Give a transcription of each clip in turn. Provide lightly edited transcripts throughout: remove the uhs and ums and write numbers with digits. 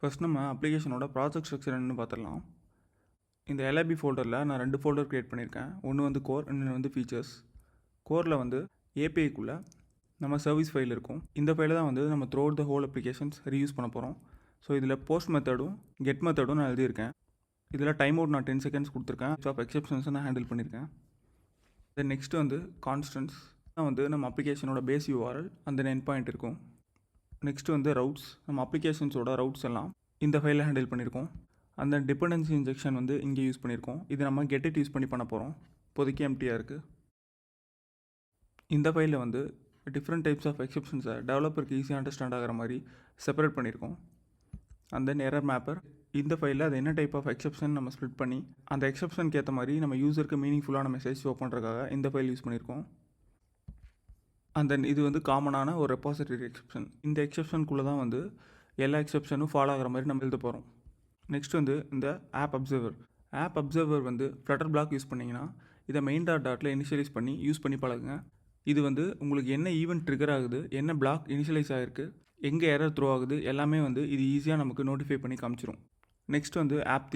First நம்ம அப்ளிகேஷனோட project structure என்னன்னு பார்த்துடலாம். இந்த எல்ஐபி ஃபோல்டரில் நான் 2 ஃபோல்டர் க்ரியேட் பண்ணியிருக்கேன். ஒன்று வந்து கோர், இன்னொன்று வந்து ஃபீச்சர்ஸ். கோரில் வந்து ஏபிஐக்குள்ளே நம்ம சர்வீஸ் ஃபைல் இருக்கும். இந்த ஃபைலை தான் வந்து நம்ம through out the whole applications reuse பண்ண போகிறோம். ஸோ இதில் போஸ்ட் மெத்தடும் கெட் மெத்தடும் நான் எழுதியிருக்கேன். இதில் டைம் அவுட் நான் 10 செகண்ட்ஸ் கொடுத்துருக்கேன். ஆஃப் எக்ஸெப்ஷன்ஸை நான் ஹேண்டில் பண்ணியிருக்கேன். தென் நெக்ஸ்ட் வந்து கான்ஸ்டன்ட்ஸ் தான் வந்து நம்ம அப்ளிகேஷனோட பேஸ் யூஆர்எல் அந்த எண்ட் பாயிண்ட் இருக்கும். நெக்ஸ்ட் வந்து ரவுட்ஸ், நம்ம அப்ளிகேஷன்ஸோட ரவுட்ஸ் எல்லாம் இந்த ஃபைலில் ஹேண்டில் பண்ணியிருக்கோம். அந்த டிபெண்டன்சி இன்ஜெக்ஷன் வந்து இங்கே யூஸ் பண்ணியிருக்கோம். இது நம்ம கெட் யூஸ் பண்ண போகிறோம். இப்போதைக்கு எம்டியாக இருக்குது. இந்த ஃபைலில் வந்து டிஃப்ரெண்ட் டைப்ஸ் ஆஃப் எக்ஸெப்ஷன்ஸை டெவலப்பருக்கு ஈஸியாக அண்டர்ஸ்டாண்ட் ஆகிற மாதிரி செப்பரேட் பண்ணியிருக்கோம். அண்ட் தென் எரர் மேப்பர், இந்த ஃபைலில் அது என்ன டைப் ஆஃப் எக்ஸெப்ஷன் நம்ம ஸ்ப்ளிட் பண்ணி அந்த எக்ஸெப்ஷனுக்கு ஏற்ற மாதிரி நம்ம யூஸருக்கு மீனிங்ஃபுல்லான மெசேஜ் ஷோ பண்ணுறதுக்காக இந்த ஃபைல் யூஸ் பண்ணியிருக்கோம். அண்ட் தென் இது வந்து காமனான ஒரு ரெபாசிட்டரி எக்ஸெப்ஷன். இந்த எக்ஸெப்ஷனுக்குள்ளே தான் வந்து எல்லா எக்ஸெப்ஷனும் ஃபாலோ ஆகிற மாதிரி நம்ம எழுத போகிறோம். நெக்ஸ்ட் வந்து இந்த ஆப் அப்சர்வர் வந்து ஃப்ளட்டர் பிளாக் யூஸ் பண்ணிங்கன்னா இதை மெயின் டாட்டில் இனிஷியலைஸ் பண்ணி யூஸ் பண்ணி பழகுங்க. இது வந்து உங்களுக்கு என்ன ஈவெண்ட் ட்ரிகர் ஆகுது, என்ன பிளாக் இனிஷியலைஸ் ஆகிருக்கு, எங்கே எரர் த்ரோ ஆகுது எல்லாமே வந்து இது ஈஸியாக நமக்கு நோட்டிஃபை பண்ணி காமிச்சிரும். நெக்ஸ்ட் வந்து ஆப்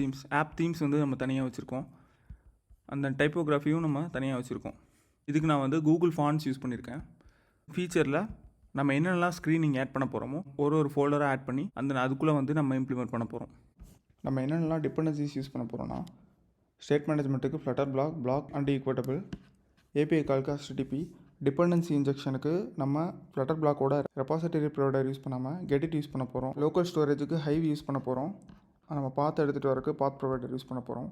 தீம்ஸ் வந்து நம்ம தனியாக வச்சுருக்கோம். அந்த டைப்போகிராஃபியும் நம்ம தனியாக வச்சுருக்கோம். இதுக்கு நான் வந்து கூகுள் ஃபாண்ட்ஸ் யூஸ் பண்ணியிருக்கேன். ஃபீச்சரில் நம்ம என்னென்னலாம் ஸ்க்ரீனிங் ஆட் பண்ண போகிறோமோ ஒரு ஃபோல்டராக ஆட் பண்ணி அதுக்குள்ளே வந்து நம்ம இம்ப்ளிமெண்ட் பண்ண போகிறோம். நம்ம என்னென்னலாம் டிபெண்டன்சிஸ் யூஸ் பண்ண போகிறோன்னா ஸ்டேட் மேனேஜ்மெண்ட்டுக்கு Flutter bloc and equatable, API கால்க்கு HTTP, டிபெண்டன்சி இன்ஜெக்ஷனுக்கு நம்ம ஃப்ளட்டர் பிளாக்கோட ரெபாசிட்டரி ப்ரொவைடர் யூஸ் பண்ணாமல் கெட் யூஸ் பண்ண போகிறோம். லோக்கல் ஸ்டோரேஜுக்கு ஹைவ் யூஸ் பண்ண போகிறோம். நம்ம பாத் எடுத்துகிட்டு வரக்கு பாத் ப்ரொவைடர் யூஸ் பண்ண போகிறோம்.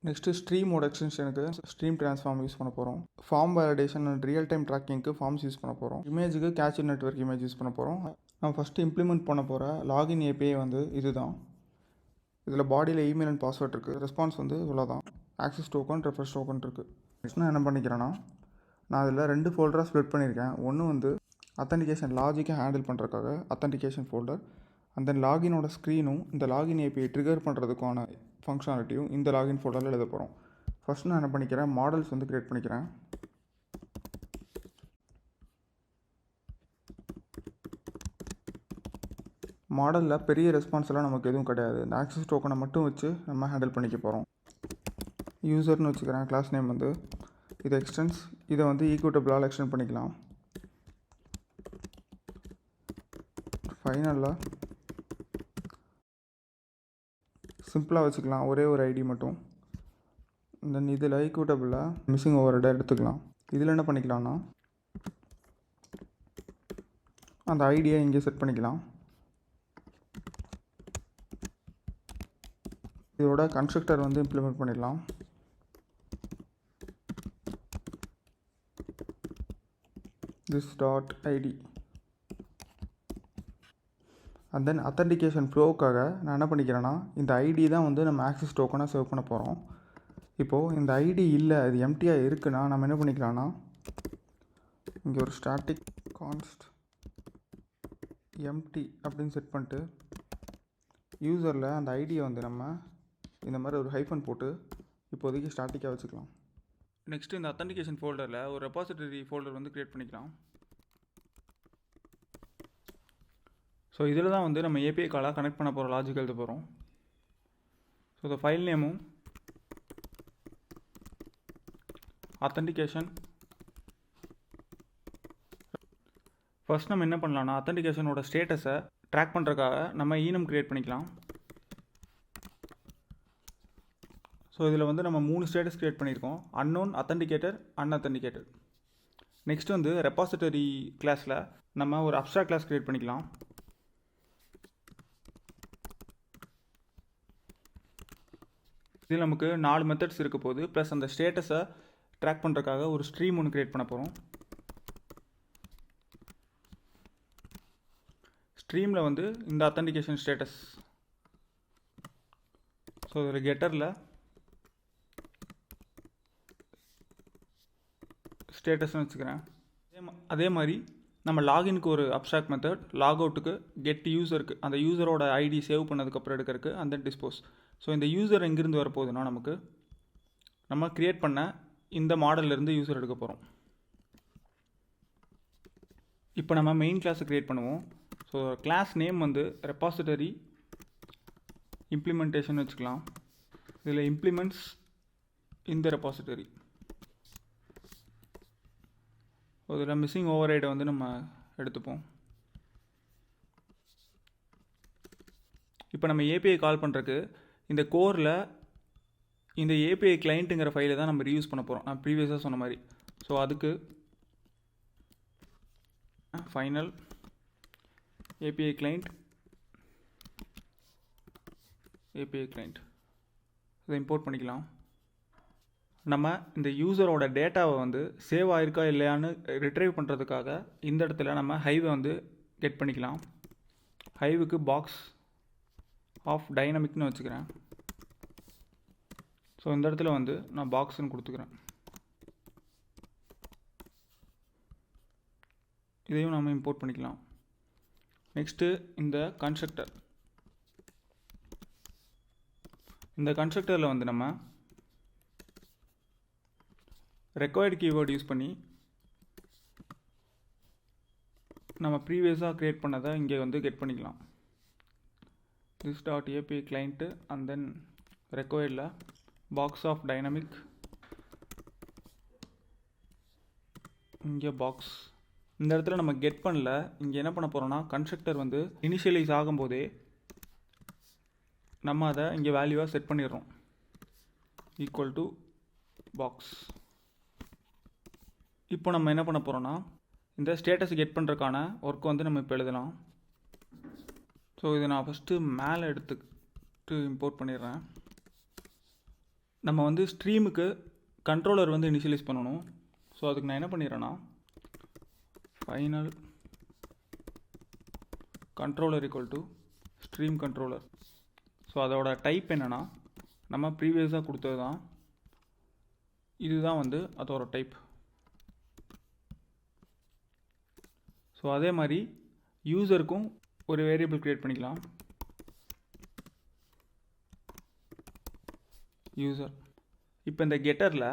நெக்ஸ்ட்டு ஸ்ட்ரீமோட எக்ஸ்டென்ஷனுக்கு ஸ்ட்ரீம் ட்ரான்ஸ்ஃபார்ம் யூஸ் பண்ண போகிறோம். Form validation and real time ட்ராக்கிங்க்கு ஃபார்ம்ஸ் யூஸ் பண்ண போகிறோம். இமேஜுக்கு கேட்ச் நெட்வொர்க் இமேஜ் யூஸ் பண்ண போகிறோம். நம்ம ஃபஸ்ட்டு இம்ப்ளிமெண்ட் பண்ண போகிற லாகின் ஏபிஐ வந்து இதுதான். இதில் பாடியில் இமெயில் அண்ட் பாஸ்வேர்ட் இருக்குது. ரெஸ்பான்ஸ் வந்து இவ்வளோ தான். ஆக்சஸ் டோக்கன், ரெஃப்ரெஷ் டோக்கன் இருக்குது. நெக்ஸ்ட் நான் என்ன பண்ணிக்கிறேன்னா, நான் அதில் 2 ஃபோல்டராக ஸ்ப்ளிட் பண்ணியிருக்கேன். ஒன்று வந்து அத்தன்டிகேஷன் லாஜிக்கை ஹேண்டில் பண்ணுறதுக்காக அத்தன்டிகேஷன் ஃபோல்டர், அந்த லாகினோட ஸ்க்ரீனும் இந்த லாகின் ஏபிஐ ட்ரிகர் பண்ணுறதுக்கான ஃபங்க்ஷனாலிட்டியும் இந்த லாகின் ஃபோல்டரில் எழுத போகிறோம். ஃபஸ்ட் நான் என்ன பண்ணிக்கிறேன், மாடல்ஸ் வந்து க்ரியேட் பண்ணிக்கிறேன். மாடலில் பெரிய ரெஸ்பான்ஸ்லாம் நமக்கு எதுவும் கிடையாது. இந்த ஆக்சஸ் டோக்கனை மட்டும் வச்சு நம்ம ஹேண்டில் பண்ணிக்க போகிறோம். யூசர்னு வச்சுக்கிறேன். கிளாஸ் நேம் வந்து இது எக்ஸ்டென்ஸ், இதை வந்து ஈக்குவேட்டபிளால் எக்ஸ்டெண்ட் பண்ணிக்கலாம். ஃபைனலாக சிம்பிளாக வச்சுக்கலாம், ஒரே ஒரு ஐடி மட்டும். தென் இதில் ஈக்குவேட்டபிளாக மிஸ்ஸிங் ஓவர்ஹெட்டை எடுத்துக்கலாம். இதில் என்ன பண்ணிக்கலாம்னா அந்த ஐடியை இங்கே செட் பண்ணிக்கலாம். இதோட கன்ஸ்ட்ரக்டர் வந்து இம்ப்ளிமெண்ட் பண்ணிடலாம். this dot id and then authentication ஃப்ளோவுக்காக நான் என்ன பண்ணிக்கிறேன்னா இந்த ஐடி தான் வந்து நம்ம ஆக்சஸ் டோக்கனாக சேவ் பண்ண போகிறோம். இப்போது இந்த ஐடி இல்லை, இது எம்டியாக இருக்குன்னா நம்ம என்ன பண்ணிக்கலாம்னா இங்கே ஒரு ஸ்டாட்டிக் கான்ஸ்ட் எம்டி அப்படின்னு செட் பண்ணிட்டு யூசரில் அந்த ஐடியை வந்து நம்ம இந்த மாதிரி ஒரு ஹைஃபன் போட்டு இப்போதைக்கு ஸ்டாட்டிக்காக வச்சுக்கலாம். நெக்ஸ்ட்டு இந்த அத்தன்டிகேஷன் ஃபோல்டரில் ஒரு ரெபாசிட்டரி ஃபோல்டர் வந்து க்ரியேட் பண்ணிக்கலாம். ஸோ இதில் தான் வந்து நம்ம ஏபிஐ காலாக கனெக்ட் பண்ண போகிற லாஜிக் எழுத போகிறோம். ஸோ இந்த ஃபைல் நேமும் அத்தன்டிகேஷன். ஃபர்ஸ்ட் நம்ம என்ன பண்ணலாம்னா அத்தன்டிகேஷனோட ஸ்டேட்டஸை ட்ராக் பண்ணுறதுக்காக நம்ம ஈனம் க்ரியேட் பண்ணிக்கலாம். ஸோ இதில் வந்து நம்ம 3 ஸ்டேட்டஸ் க்ரியேட் பண்ணியிருக்கோம். Unknown, authenticator, unauthenticator. நெக்ஸ்ட் வந்து ரெபாசிட்டரி கிளாஸில் நம்ம ஒரு அப்ஸ்ட்ராக்ட் கிளாஸ் க்ரியேட் பண்ணிக்கலாம். இதில் நமக்கு 4 மெத்தட்ஸ் இருக்க போகுது. ப்ளஸ் அந்த ஸ்டேட்டஸை ட்ராக் பண்ணுறதுக்காக ஒரு ஸ்ட்ரீம் ஒன்று க்ரியேட் பண்ண போகிறோம். ஸ்ட்ரீமில் வந்து இந்த அத்தன்டிகேஷன் ஸ்டேட்டஸ். ஸோ இதில் கெட்டரில் ஸ்டேட்டஸ்னு வச்சுக்கிறேன். அதே மாதிரி நம்ம லாகினுக்கு ஒரு அப்ஸ்ட்ராக்ட் மெத்தட், லாக் அவுட்டுக்கு கெட் யூசருக்கு அந்த யூசரோட ஐடி சேவ் பண்ணதுக்கப்புறம் எடுக்கிறதுக்கு அந்த டிஸ்போஸ். ஸோ இந்த யூசர் எங்கேருந்து வரப்போகுதுன்னா நமக்கு நம்ம க்ரியேட் பண்ண இந்த மாடல்லேருந்து யூசர் எடுக்க போகிறோம். இப்போ நம்ம மெயின் கிளாஸை க்ரியேட் பண்ணுவோம். ஸோ கிளாஸ் நேம் வந்து ரெபாசிட்டரி இம்ப்ளிமெண்டேஷன் வச்சுக்கலாம். இதில் இம்ப்ளிமெண்ட்ஸ் இந்த ரெபாசிட்டரி. இதில் மிஸ்ஸிங் ஓவர் ரைடை வந்து நம்ம எடுத்துப்போம். இப்போ நம்ம ஏபிஐ கால் பண்ணுறதுக்கு இந்த கோரில் இந்த ஏபிஐ கிளைண்ட்டுங்கிற ஃபைலை தான் நம்ம ரீயூஸ் பண்ண போகிறோம், நான் ப்ரீவியஸாக சொன்ன மாதிரி. ஸோ அதுக்கு ஃபைனல் ஏபிஐ கிளைண்ட் இதை இம்போர்ட் பண்ணிக்கலாம். நம்ம இந்த யூசரோட டேட்டாவை வந்து சேவ் ஆகிருக்கா இல்லையான்னு ரிட்ரைவ் பண்ணுறதுக்காக இந்த இடத்துல நம்ம ஹைவை வந்து கெட் பண்ணிக்கலாம். ஹைவுக்கு பாக்ஸ் ஆஃப் டைனமிக்னு வச்சுக்கிறேன். ஸோ இந்த இடத்துல வந்து நான் பாக்ஸ்ன்னு கொடுத்துக்கிறேன். இதையும் நம்ம இம்போர்ட் பண்ணிக்கலாம். நெக்ஸ்ட்டு இந்த கன்ஸ்ட்ரக்டரில் வந்து நம்ம ரெக்வயர்டு கீவேர்டு யூஸ் பண்ணி நம்ம ப்ரீவியஸாக க்ரியேட் பண்ணதை இங்கே வந்து கெட் பண்ணிக்கலாம். this.api client and then required box of dynamic இங்கே பாக்ஸ். இந்த இடத்துல நம்ம கெட் பண்ணல. இங்கே என்ன பண்ண போகிறோம்னா கன்ஸ்ட்ரக்டர் வந்து இனிஷியலைஸ் ஆகும்போதே நம்ம அதை இங்கே வேல்யூவாக செட் பண்ணிடுறோம், ஈக்குவல் டு பாக்ஸ். இப்போ நம்ம என்ன பண்ண போகிறோம்னா இந்த ஸ்டேட்டஸ் கெட் பண்ணுறதுக்கான ஒர்க் வந்து நம்ம இப்போ எழுதலாம். ஸோ இதை நான் ஃபஸ்ட்டு மேலே எடுத்துக்கிட்டு இம்போர்ட் பண்ணிடுறேன். நம்ம வந்து ஸ்ட்ரீமுக்கு கண்ட்ரோலர் வந்து இனிஷியலைஸ் பண்ணணும். ஸோ அதுக்கு நான் என்ன பண்ணிடுறேன்னா final controller equal to stream controller. So அதோட டைப் என்னென்னா நம்ம ப்ரீவியஸாக கொடுத்தது தான், இதுதான் வந்து அதோட டைப். ஸோ அதே மாதிரி யூசருக்கும் ஒரு வேரியபிள் க்ரியேட் பண்ணிக்கலாம், யூசர். இப்போ இந்த கெட்டரில்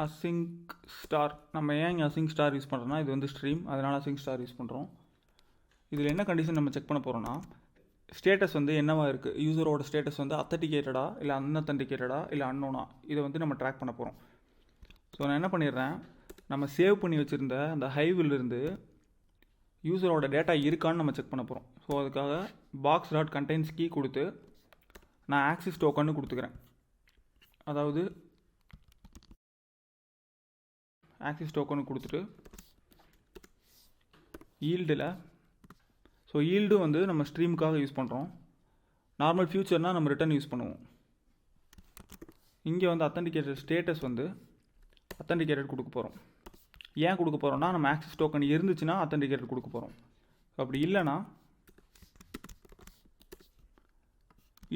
அசிங்க் ஸ்டார், நம்ம ஏன் இங்கே அசிங்க் ஸ்டார் யூஸ் பண்ணுறோன்னா இது வந்து ஸ்ட்ரீம், அதனால் அசிங்க் ஸ்டார் யூஸ் பண்ணுறோம். இதில் என்ன கண்டிஷன் நம்ம செக் பண்ண போகிறோன்னா ஸ்டேட்டஸ் வந்து என்னவாக இருக்குது, யூசரோட ஸ்டேட்டஸ் வந்து அத்தன்டிகேட்டடா இல்லை அன்அத்தன்டிகேட்டடா இல்லை அன்னோனா, இதை வந்து நம்ம ட்ராக் பண்ண போகிறோம். ஸோ நான் என்ன பண்ணிடுறேன், நம்ம சேவ் பண்ணி வச்சுருந்த அந்த ஹைவிலிருந்து யூசரோட டேட்டா இருக்கான்னு நம்ம செக் பண்ண போகிறோம். ஸோ அதுக்காக பாக்ஸ் டாட் கண்டெய்ன்ஸ் கீ கொடுத்து நான் ஆக்சிஸ் டோக்கன்னு கொடுத்துக்கிறேன். அதாவது ஆக்சிஸ் டோக்கன் கொடுத்துட்டு ஈல்டில், ஸோ ஈல்டு வந்து நம்ம ஸ்ட்ரீமுக்காக யூஸ் பண்ணுறோம், நார்மல் ஃபியூச்சர்னால் நம்ம ரிட்டர்ன் யூஸ் பண்ணுவோம். இங்கே வந்து அத்தன்டிகேட்டட் ஸ்டேட்டஸ் வந்து அத்தன்டிகேட்டட் கொடுக்க போகிறோம். ஏன் கொடுக்க போகிறோம்னா நம்ம ஆக்சிஸ் டோக்கன் இருந்துச்சுன்னா அத்தன்டிகேட்டட் கொடுக்க போகிறோம். அப்படி இல்லைன்னா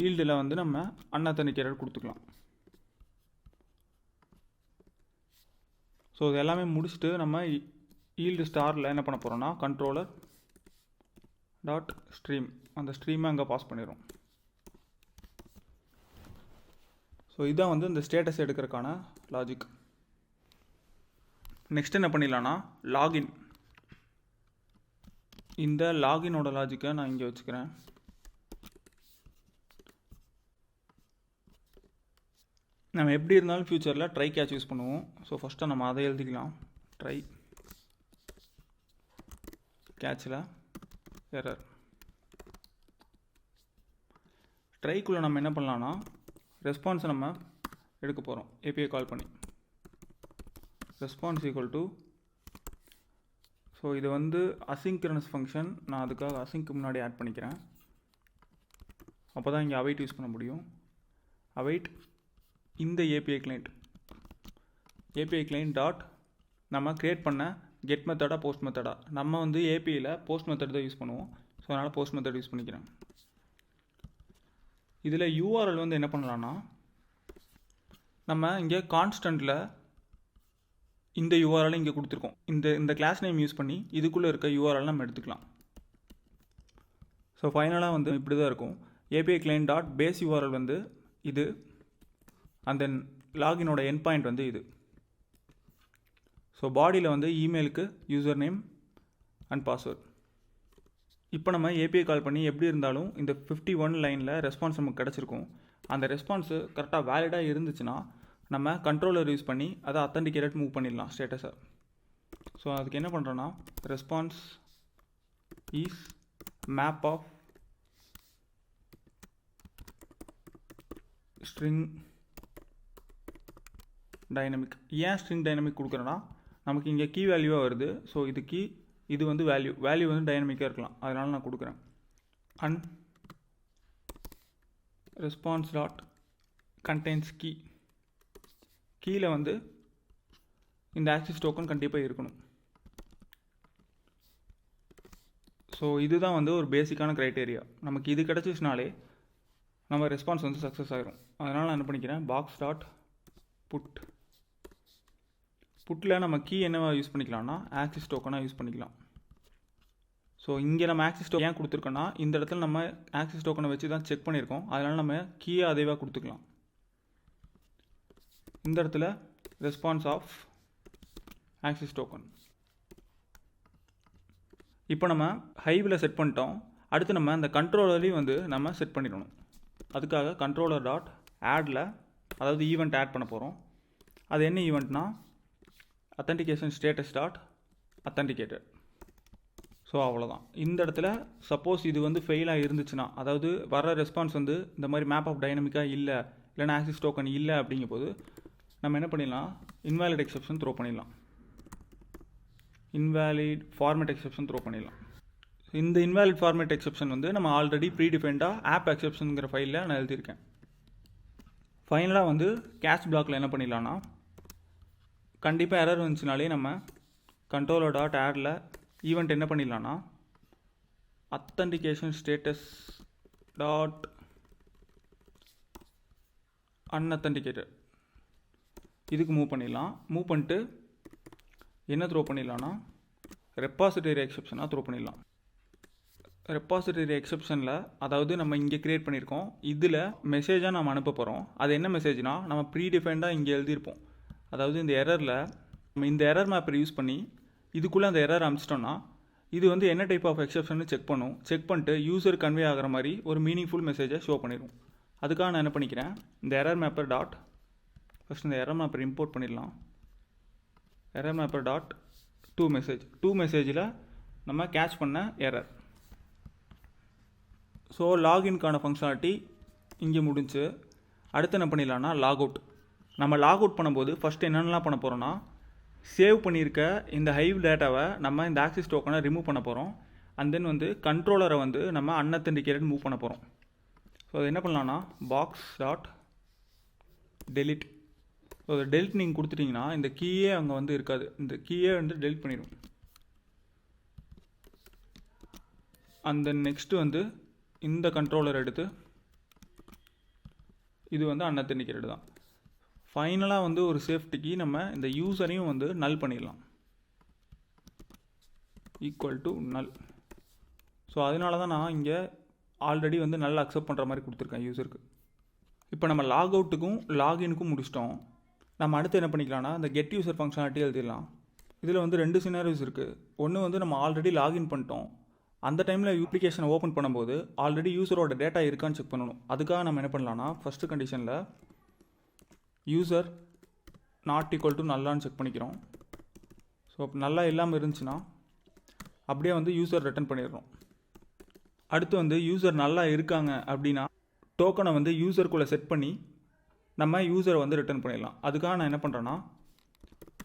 ஈல்டில் வந்து நம்ம அன்அத்தன்டிகேட்டட் கொடுத்துக்கலாம். ஸோ இது எல்லாமே முடிச்சுட்டு நம்ம ஈல்டு ஸ்டாரில் என்ன பண்ண போகிறோம்னா கண்ட்ரோலர் டாட் ஸ்ட்ரீம், அந்த ஸ்ட்ரீமை அங்கே பாஸ் பண்ணிடுறோம். ஸோ இதுதான் வந்து இந்த ஸ்டேட்டஸ் எடுக்கிறதுக்கான லாஜிக். நெக்ஸ்ட் என்ன பண்ணிடலான்னா லாகின். இந்த லாகினோட லாஜிக்கை நான் இங்கே வச்சுக்கிறேன். நம்ம எப்படி இருந்தாலும் ஃப்யூச்சரில் ட்ரை கேட்ச் யூஸ் பண்ணுவோம். ஸோ ஃபஸ்ட்டு நம்ம அதை எழுதிக்கலாம், ட்ரை கேட்சில் எரர். ட்ரைக்குள்ளே நம்ம என்ன பண்ணலான்னா ரெஸ்பான்ஸை நம்ம எடுக்க போகிறோம், ஏபிஐ கால் பண்ணி ரெஸ்பான்ஸ் ஈக்குவல் டு, ஸோ இது வந்து அசிங்க்ரனஸ் ஃபங்க்ஷன், நான் அதுக்காக அசிங்க்கு முன்னாடி ஆட் பண்ணிக்கிறேன். அப்போ தான் இங்கே அவைட் யூஸ் பண்ண முடியும். அவைட் இந்த ஏபிஐ கிளைண்ட் டாட் நம்ம க்ரியேட் பண்ண கெட் மெத்தடா போஸ்ட் மெத்தடா, நம்ம வந்து ஏபிஐயில் போஸ்ட் மெத்தட் தான் யூஸ் பண்ணுவோம். ஸோ அதனால் போஸ்ட் மெத்தட் யூஸ் பண்ணிக்கிறேன். இதில் யூஆர்எல் வந்து என்ன பண்ணலான்னா நம்ம இங்கே கான்ஸ்டண்ட்டில் இந்த யூஆர்எல் இங்கே கொடுத்துருக்கோம், இந்த கிளாஸ் நேம் யூஸ் பண்ணி இதுக்குள்ளே இருக்க யூஆர்எல் நம்ம எடுத்துக்கலாம். ஸோ ஃபைனலாக வந்து இப்படி தான் இருக்கும். API client dot base URL வந்து இது, அண்ட் தென் லாகினோட என் பாயிண்ட் வந்து இது. ஸோ பாடியில் வந்து இமெயிலுக்கு யூசர் நேம் அண்ட் பாஸ்வேர்ட். இப்போ நம்ம ஏபிஐ கால் பண்ணி எப்படி இருந்தாலும் இந்த 51 லைனில் ரெஸ்பான்ஸ் நமக்கு கிடச்சிருக்கும். அந்த ரெஸ்பான்ஸு கரெக்டாக வேலிடாக இருந்துச்சுன்னா நம்ம கண்ட்ரோலர் யூஸ் பண்ணி அதை அத்தன்டிகேட்டட் மூவ் பண்ணிடலாம் ஸ்டேட்டஸை. ஸோ அதுக்கு என்ன பண்ணுறோன்னா response is map of string dynamic. ஏன் ஸ்ட்ரிங் டைனமிக் கொடுக்குறோன்னா நமக்கு இங்கே கீ வேல்யூவாக வருது. ஸோ இது கீ, இது வந்து வேல்யூ வந்து டைனமிக்காக இருக்கலாம், அதனால் நான் கொடுக்குறேன். And response dot contains key. கீயில் வந்து இந்த ஆக்சிஸ் டோக்கன் கண்டிப்பாக இருக்கணும். ஸோ இதுதான் வந்து ஒரு பேசிக்கான க்ரைட்டேரியா. நமக்கு இது கிடச்சிச்சுனாலே நம்ம ரெஸ்பான்ஸ் வந்து சக்ஸஸ் ஆகிரும். அதனால் நான் என்ன பண்ணிக்கிறேன், பாக்ஸ் டாட் புட்டில் நம்ம கீ என்னவா யூஸ் பண்ணிக்கலாம்னா ஆக்சிஸ் டோக்கனாக யூஸ் பண்ணிக்கலாம். ஸோ இங்கே நம்ம ஆக்சிஸ் டோக்கன் ஏன் கொடுத்துருக்கோன்னா இந்த இடத்துல நம்ம ஆக்சிஸ் டோக்கனை வச்சு தான் செக் பண்ணியிருக்கோம். அதனால் நம்ம கீயை அதேவாக கொடுத்துக்கலாம். இந்த இடத்துல ரெஸ்பான்ஸ் ஆஃப் ஆக்சிஸ் டோக்கன். இப்போ நம்ம ஹைவில் செட் பண்ணிட்டோம். அடுத்து நம்ம அந்த கண்ட்ரோலரையும் வந்து நம்ம செட் பண்ணிடணும். அதுக்காக கண்ட்ரோலர் டாட் ஆடில், அதாவது ஈவெண்ட் ஆட் பண்ண போகிறோம். அது என்ன ஈவெண்ட்னா authentication status dot authenticated. So அவ்வளோதான். இந்த இடத்துல சப்போஸ் இது வந்து ஃபெயிலாக இருந்துச்சுன்னா, அதாவது வர ரெஸ்பான்ஸ் வந்து இந்த மாதிரி மேப் ஆஃப் டைனமிக்காக இல்லை, இல்லைன்னா ஆக்சிஸ் டோக்கன் இல்லை அப்படிங்கும் போது நம்ம என்ன பண்ணிடலாம், இன்வேலிட் எக்ஸெப்ஷன் த்ரோ பண்ணிடலாம். இன்வேலிட் ஃபார்மேட் எக்ஸெப்ஷன் த்ரோ பண்ணிடலாம். இந்த இன்வேலிட் ஃபார்மேட் எக்ஸெப்ஷன் வந்து நம்ம ஆல்ரெடி ப்ரீடிஃபைண்டாக ஆப் எக்ஸெப்ஷனுங்கிற ஃபைலில் நான் எழுதியிருக்கேன். ஃபைனலாக வந்து கேஷ் பிளாக்கில் என்ன பண்ணிடலான்னா, கண்டிப்பாக எரர் வந்துச்சுனாலே நம்ம கண்ட்ரோலர் டாட் ஆடில் ஈவெண்ட் என்ன பண்ணிடலான்னா அத்தன்டிகேஷன் ஸ்டேட்டஸ் டாட் அன்அத்தன்டிகேட்டட் இதுக்கு மூவ் பண்ணிடலாம். மூவ் பண்ணிட்டு என்ன த்ரோ பண்ணிடலான்னா ரெப்பாசிட்டரி எக்ஸெப்ஷனாக த்ரோ பண்ணிடலாம். ரெப்பாசிட்டரி எக்ஸெப்ஷனில், அதாவது நம்ம இங்கே க்ரியேட் பண்ணியிருக்கோம், இதில் மெசேஜாக நம்ம அனுப்ப போகிறோம். அது என்ன மெசேஜ்னால் நம்ம ப்ரீடிஃபைண்டாக இங்கே எழுதியிருப்போம். அதாவது இந்த எரரில் நம்ம இந்த எரர் மேப்பை யூஸ் பண்ணி இதுக்குள்ளே அந்த எரர் அனுப்பிச்சிட்டோன்னா இது வந்து என்ன டைப் ஆஃப் எக்ஸெப்ஷன் செக் பண்ணும். செக் பண்ணிட்டு யூசர் கன்வே ஆகிற மாதிரி ஒரு மீனிங்ஃபுல் மெசேஜை ஷோ பண்ணிடும். அதுக்காக நான் என்ன பண்ணிக்கிறேன், இந்த எரர் மேப்பர் டாட் ஃபஸ்ட் இந்த எரர் மேப்பர் இம்போர்ட் பண்ணிடலாம். எரர் மேப்பர் டாட் டூ மெசேஜில் நம்ம கேட்ச் பண்ண எரர். ஸோ லாகின்கான ஃபங்க்ஷனாலிட்டி இங்கே முடிஞ்சு. அடுத்து என்ன பண்ணிடலான்னா லாக் அவுட். நம்ம லாக் அவுட் பண்ணும்போது ஃபஸ்ட்டு என்னென்னலாம் பண்ண போகிறோன்னா, சேவ் பண்ணியிருக்க இந்த ஹைவ் டேட்டாவை நம்ம இந்த ஆக்சிஸ் டோக்கனை ரிமூவ் பண்ண போகிறோம். அண்ட் தென் வந்து கண்ட்ரோலரை வந்து நம்ம அன்அத்தன்டிகேட்டட் மூவ் பண்ண போகிறோம். ஸோ அது என்ன பண்ணலான்னா பாக்ஸ் டாட் டெலிட். ஸோ அதை டெலிட் நீங்கள் கொடுத்துட்டிங்கன்னா இந்த கீயே அங்கே வந்து இருக்காது, இந்த கீயே வந்து டெலிட் பண்ணிடும். அண்ட் தென் நெக்ஸ்ட்டு வந்து இந்த கண்ட்ரோலர் எடுத்து இது வந்து அன்அத்தன்டிகேட்டட் தான். ஃபைனலாக வந்து ஒரு சேஃப்டிக்கு நம்ம இந்த யூசரையும் வந்து நல் பண்ணிடலாம், ஈக்குவல் டு நல். ஸோ அதனால தான் நான் இங்கே ஆல்ரெடி வந்து நல்லா அக்செப்ட் பண்ணுற மாதிரி கொடுத்துருக்கேன் யூசருக்கு. இப்போ நம்ம லாக் அவுட்டுக்கும் லாகினுக்கும் முடிச்சிட்டோம். நம்ம அடுத்து என்ன பண்ணிக்கலாம்னா இந்த கெட் யூசர் ஃபங்க்ஷனாலிட்டி எழுதிடலாம். இதில் வந்து 2 சினாரியோஸ் இருக்குது. ஒன்று வந்து நம்ம ஆல்ரெடி லாகின் பண்ணிட்டோம், அந்த டைமில் அப்ளிகேஷனை ஓப்பன் பண்ணும்போது ஆல்ரெடி யூசரோட டேட்டா இருக்கான்னு செக் பண்ணணும். அதுக்காக நம்ம என்ன பண்ணலாம்னா ஃபஸ்ட்டு கண்டிஷனில் யூசர் நாட் ஈக்குவல் டு நல்லான்னு செக் பண்ணிக்கிறோம். ஸோ நல்லா இல்லாமல் இருந்துச்சுன்னா அப்படியே வந்து யூசர் ரிட்டர்ன் பண்ணிடுறோம். அடுத்து வந்து யூசர் நல்லா இருக்காங்க அப்படின்னா டோக்கனை வந்து யூசருக்குள்ளே செட் பண்ணி நம்ம யூசரை வந்து ரிட்டர்ன் பண்ணிடலாம். அதுக்காக நான் என்ன பண்ணுறேன்னா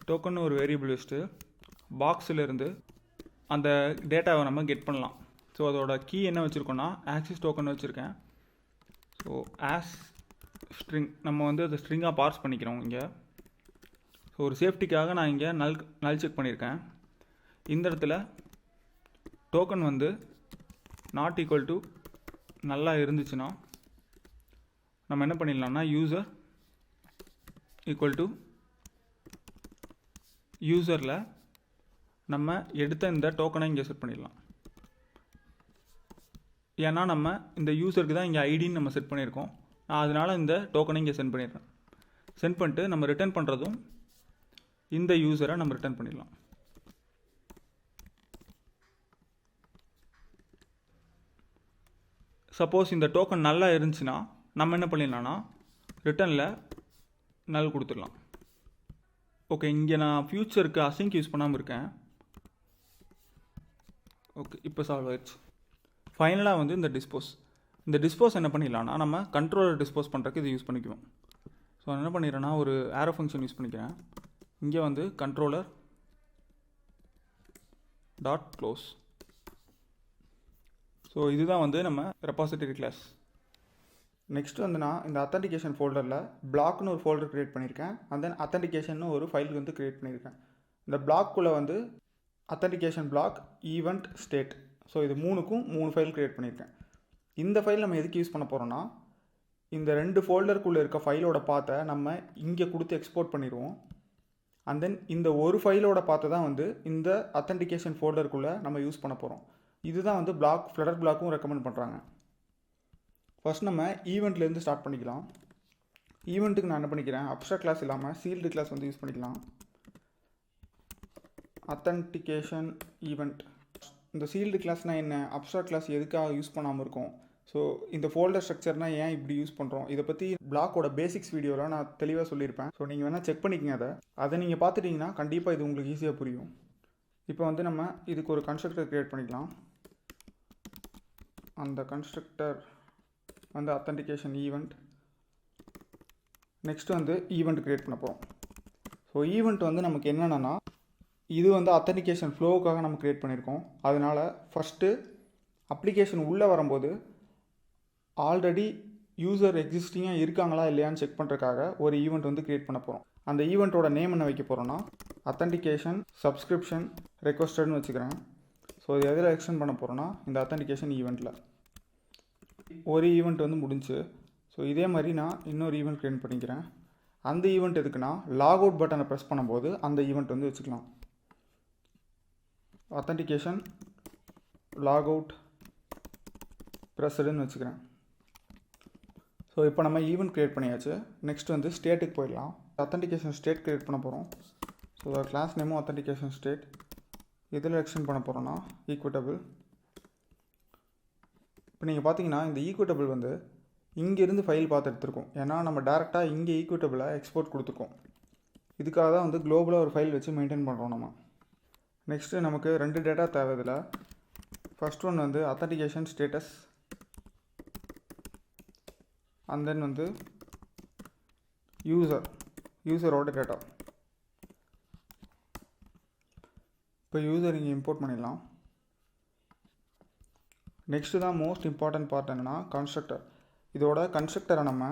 டோக்கன் ஒரு வேரியபிள் வச்சுட்டு பாக்ஸில் இருந்து அந்த டேட்டாவை நம்ம கெட் பண்ணலாம். ஸோ அதோட கீ என்ன வச்சுருக்கோன்னா ஆக்சிஸ் டோக்கன் வச்சுருக்கேன். ஸோ ஆஸ் ஸ்ட்ரிங் நம்ம வந்து அதை ஸ்ட்ரிங்காக பார்ஸ் பண்ணிக்கிறோம் இங்கே. ஸோ ஒரு சேஃப்டிக்காக நான் இங்கே நல் செக் பண்ணியிருக்கேன். இந்த இடத்துல டோக்கன் வந்து நாட் ஈக்குவல் டு நல்லா இருந்துச்சுன்னா நம்ம என்ன பண்ணிடலாம்னா யூசர் ஈக்குவல் டு யூசரில் நம்ம எடுத்த இந்த டோக்கனை இங்கே செட் பண்ணிடலாம். ஏன்னா நம்ம இந்த யூசருக்கு தான் இங்கே ஐடின்னு நம்ம செட் பண்ணியிருக்கோம். நான் அதனால் இந்த டோக்கனை இங்கே சென்ட் பண்ணிடுறேன். சென்ட் பண்ணிட்டு நம்ம ரிட்டர்ன் பண்ணுறதும் இந்த யூசரை நம்ம ரிட்டர்ன் பண்ணிடலாம். சப்போஸ் இந்த டோக்கன் நல்லா இருந்துச்சுன்னா நம்ம என்ன பண்ணிடலாம்னா ரிட்டனில் நல் கொடுத்துடலாம். ஓகே, இங்கே நான் ஃப்யூச்சருக்கு அசிங்க் யூஸ் பண்ணாமல் இருக்கேன். ஓகே, இப்போ சால்வ் ஆயிடுச்சு. ஃபைனலாக வந்து இந்த டிஸ்போஸ் என்ன பண்ணிடலாம்னா நம்ம கண்ட்ரோலர் டிஸ்போஸ் பண்ணுறதுக்கு இது யூஸ் பண்ணிக்குவோம். ஸோ நான் என்ன பண்ணிடுறேன்னா ஒரு ஆரோ ஃபங்க்ஷன் யூஸ் பண்ணிக்கிறேன். இங்கே வந்து கண்ட்ரோலர் டாட் க்ளோஸ். ஸோ இதுதான் வந்து நம்ம ரெபாசிட்டரி கிளாஸ். நெக்ஸ்ட் வந்து நான் இந்த அத்தன்டிகேஷன் ஃபோல்டரில் பிளாக்னு ஒரு ஃபோல்டர் க்ரியேட் பண்ணியிருக்கேன். அண்ட் தென் அத்தன்டிகேஷன் ஒரு ஃபைல் வந்து க்ரியேட் பண்ணியிருக்கேன். இந்த பிளாக்குள்ளே வந்து authentication bloc, event, state, so இது 3 ஃபைல் க்ரியேட் பண்ணியிருக்கேன். இந்த ஃபைல் நம்ம எதுக்கு யூஸ் பண்ண போகிறோன்னா இந்த 2 ஃபோல்டருக்குள்ளே இருக்க ஃபைலோட பாத்தை நம்ம இங்கே கொடுத்து எக்ஸ்போர்ட் பண்ணிடுவோம். அண்ட் தென் இந்த ஒரு ஃபைலோட பாத்தை தான் வந்து இந்த அத்தன்டிகேஷன் ஃபோல்டருக்குள்ளே நம்ம யூஸ் பண்ண போகிறோம். இதுதான் வந்து ஃப்ளட்டர் பிளாக்கும் ரெக்கமெண்ட் பண்ணுறாங்க. ஃபர்ஸ்ட் நம்ம ஈவெண்ட்லேருந்து ஸ்டார்ட் பண்ணிக்கலாம். ஈவெண்ட்டுக்கு நான் என்ன பண்ணிக்கிறேன், அப்ஸ்ட்ராக்ட் கிளாஸ் இல்லாமல் சீல்டு கிளாஸ் வந்து யூஸ் பண்ணிக்கலாம். Authentication event. இந்த சீல்டு கிளாஸ்னால் என்ன, அப்ஸ்ட்ராக்ட் கிளாஸ் எதுக்காக யூஸ் பண்ணாமல் இருக்கும், ஸோ இந்த ஃபோல்டர் ஸ்ட்ரக்சர்னால் ஏன் இப்படி யூஸ் பண்ணுறோம், இதை பற்றி பிளாக்கோட பேசிக்ஸ் வீடியோவில் நான் தெளிவாக சொல்லியிருப்பேன். ஸோ நீங்கள் வேணால் செக் பண்ணிக்கங்க. அதை நீங்கள் பார்த்துட்டிங்கன்னா கண்டிப்பாக இது உங்களுக்கு ஈஸியாக புரியும். இப்போ வந்து நம்ம இதுக்கு ஒரு கன்ஸ்ட்ரக்டர் க்ரியேட் பண்ணிக்கலாம். அந்த கன்ஸ்ட்ரக்டர் வந்து அத்தன்டிகேஷன் ஈவெண்ட். நெக்ஸ்ட் வந்து ஈவெண்ட் க்ரியேட் பண்ண போகிறோம். ஸோ ஈவெண்ட் வந்து நமக்கு என்னென்னா இது வந்து அத்தன்டிகேஷன் ஃப்ளோவுக்காக நம்ம க்ரியேட் பண்ணியிருக்கோம். அதனால் ஃபஸ்ட்டு அப்ளிகேஷன் உள்ளே வரும்போது ஆல்ரெடி யூசர் எக்ஸிஸ்டிங்காக இருக்காங்களா இல்லையான்னு செக் பண்ணுறதுக்காக ஒரு ஈவெண்ட் வந்து க்ரியேட் பண்ண போகிறோம். அந்த ஈவெண்ட்டோட நேம் என்ன வைக்க போகிறோன்னா அத்தன்டிகேஷன் சப்ஸ்கிரிப்ஷன் ரெக்வஸ்டட்னு வச்சுக்கிறேன். ஸோ இது எதில் எக்ஸ்டெண்ட் பண்ண போகிறோன்னா இந்த அத்தன்டிகேஷன் ஈவெண்ட்டில். ஒரு ஈவெண்ட் வந்து முடிஞ்சு. ஸோ இதே மாதிரி நான் இன்னொரு ஈவெண்ட் க்ரியேட் பண்ணிக்கிறேன். அந்த ஈவெண்ட் எதுக்குன்னா லாக் அவுட் பட்டனை ப்ரெஸ் பண்ணும்போது அந்த ஈவெண்ட் வந்து வச்சுக்கலாம். அத்தன்டிகேஷன் லாக் அவுட் ப்ரெஸ்டுன்னு வச்சுக்கிறேன். ஸோ இப்போ நம்ம ஈவெண்ட் க்ரியேட் பண்ணியாச்சு. நெக்ஸ்ட் வந்து ஸ்டேட்டுக்கு போயிடலாம். அத்தன்டிகேஷன் ஸ்டேட் க்ரியேட் பண்ண போகிறோம். ஸோ கிளாஸ் நேமும் அத்தன்டிகேஷன் ஸ்டேட். இதில் எக்ஸ்டெண்ட் பண்ண போகிறோன்னா ஈக்குவிட்டபிள். இப்போ நீங்கள் பார்த்தீங்கன்னா இந்த ஈக்குவிட்டபிள் வந்து இங்கேருந்து ஃபைல் பார்த்து எடுத்துருக்கோம். ஏன்னா நம்ம டேரெக்டாக இங்கே ஈக்குவிட்டபிளை எக்ஸ்போர்ட் கொடுத்துருக்கோம். இதுக்காக தான் வந்து குளோபலாக ஒரு ஃபைல் வச்சு மெயின்டைன் பண்ணுறோம் நம்ம. நெக்ஸ்ட்டு நமக்கு 2 டேட்டா தேவை. இதில் ஃபஸ்ட் ஒன் வந்து அத்தன்டிகேஷன் ஸ்டேட்டஸ், அண்ட் தென் வந்து யூசரோட டேட்டா. இப்போ யூசர் இங்கே இம்போர்ட் பண்ணிடலாம். நெக்ஸ்ட்டு தான் மோஸ்ட் இம்பார்ட்டன்ட் பார்ட் என்னென்னா கன்ஸ்ட்ரக்டர். இதோட கன்ஸ்ட்ரக்டரை நம்ம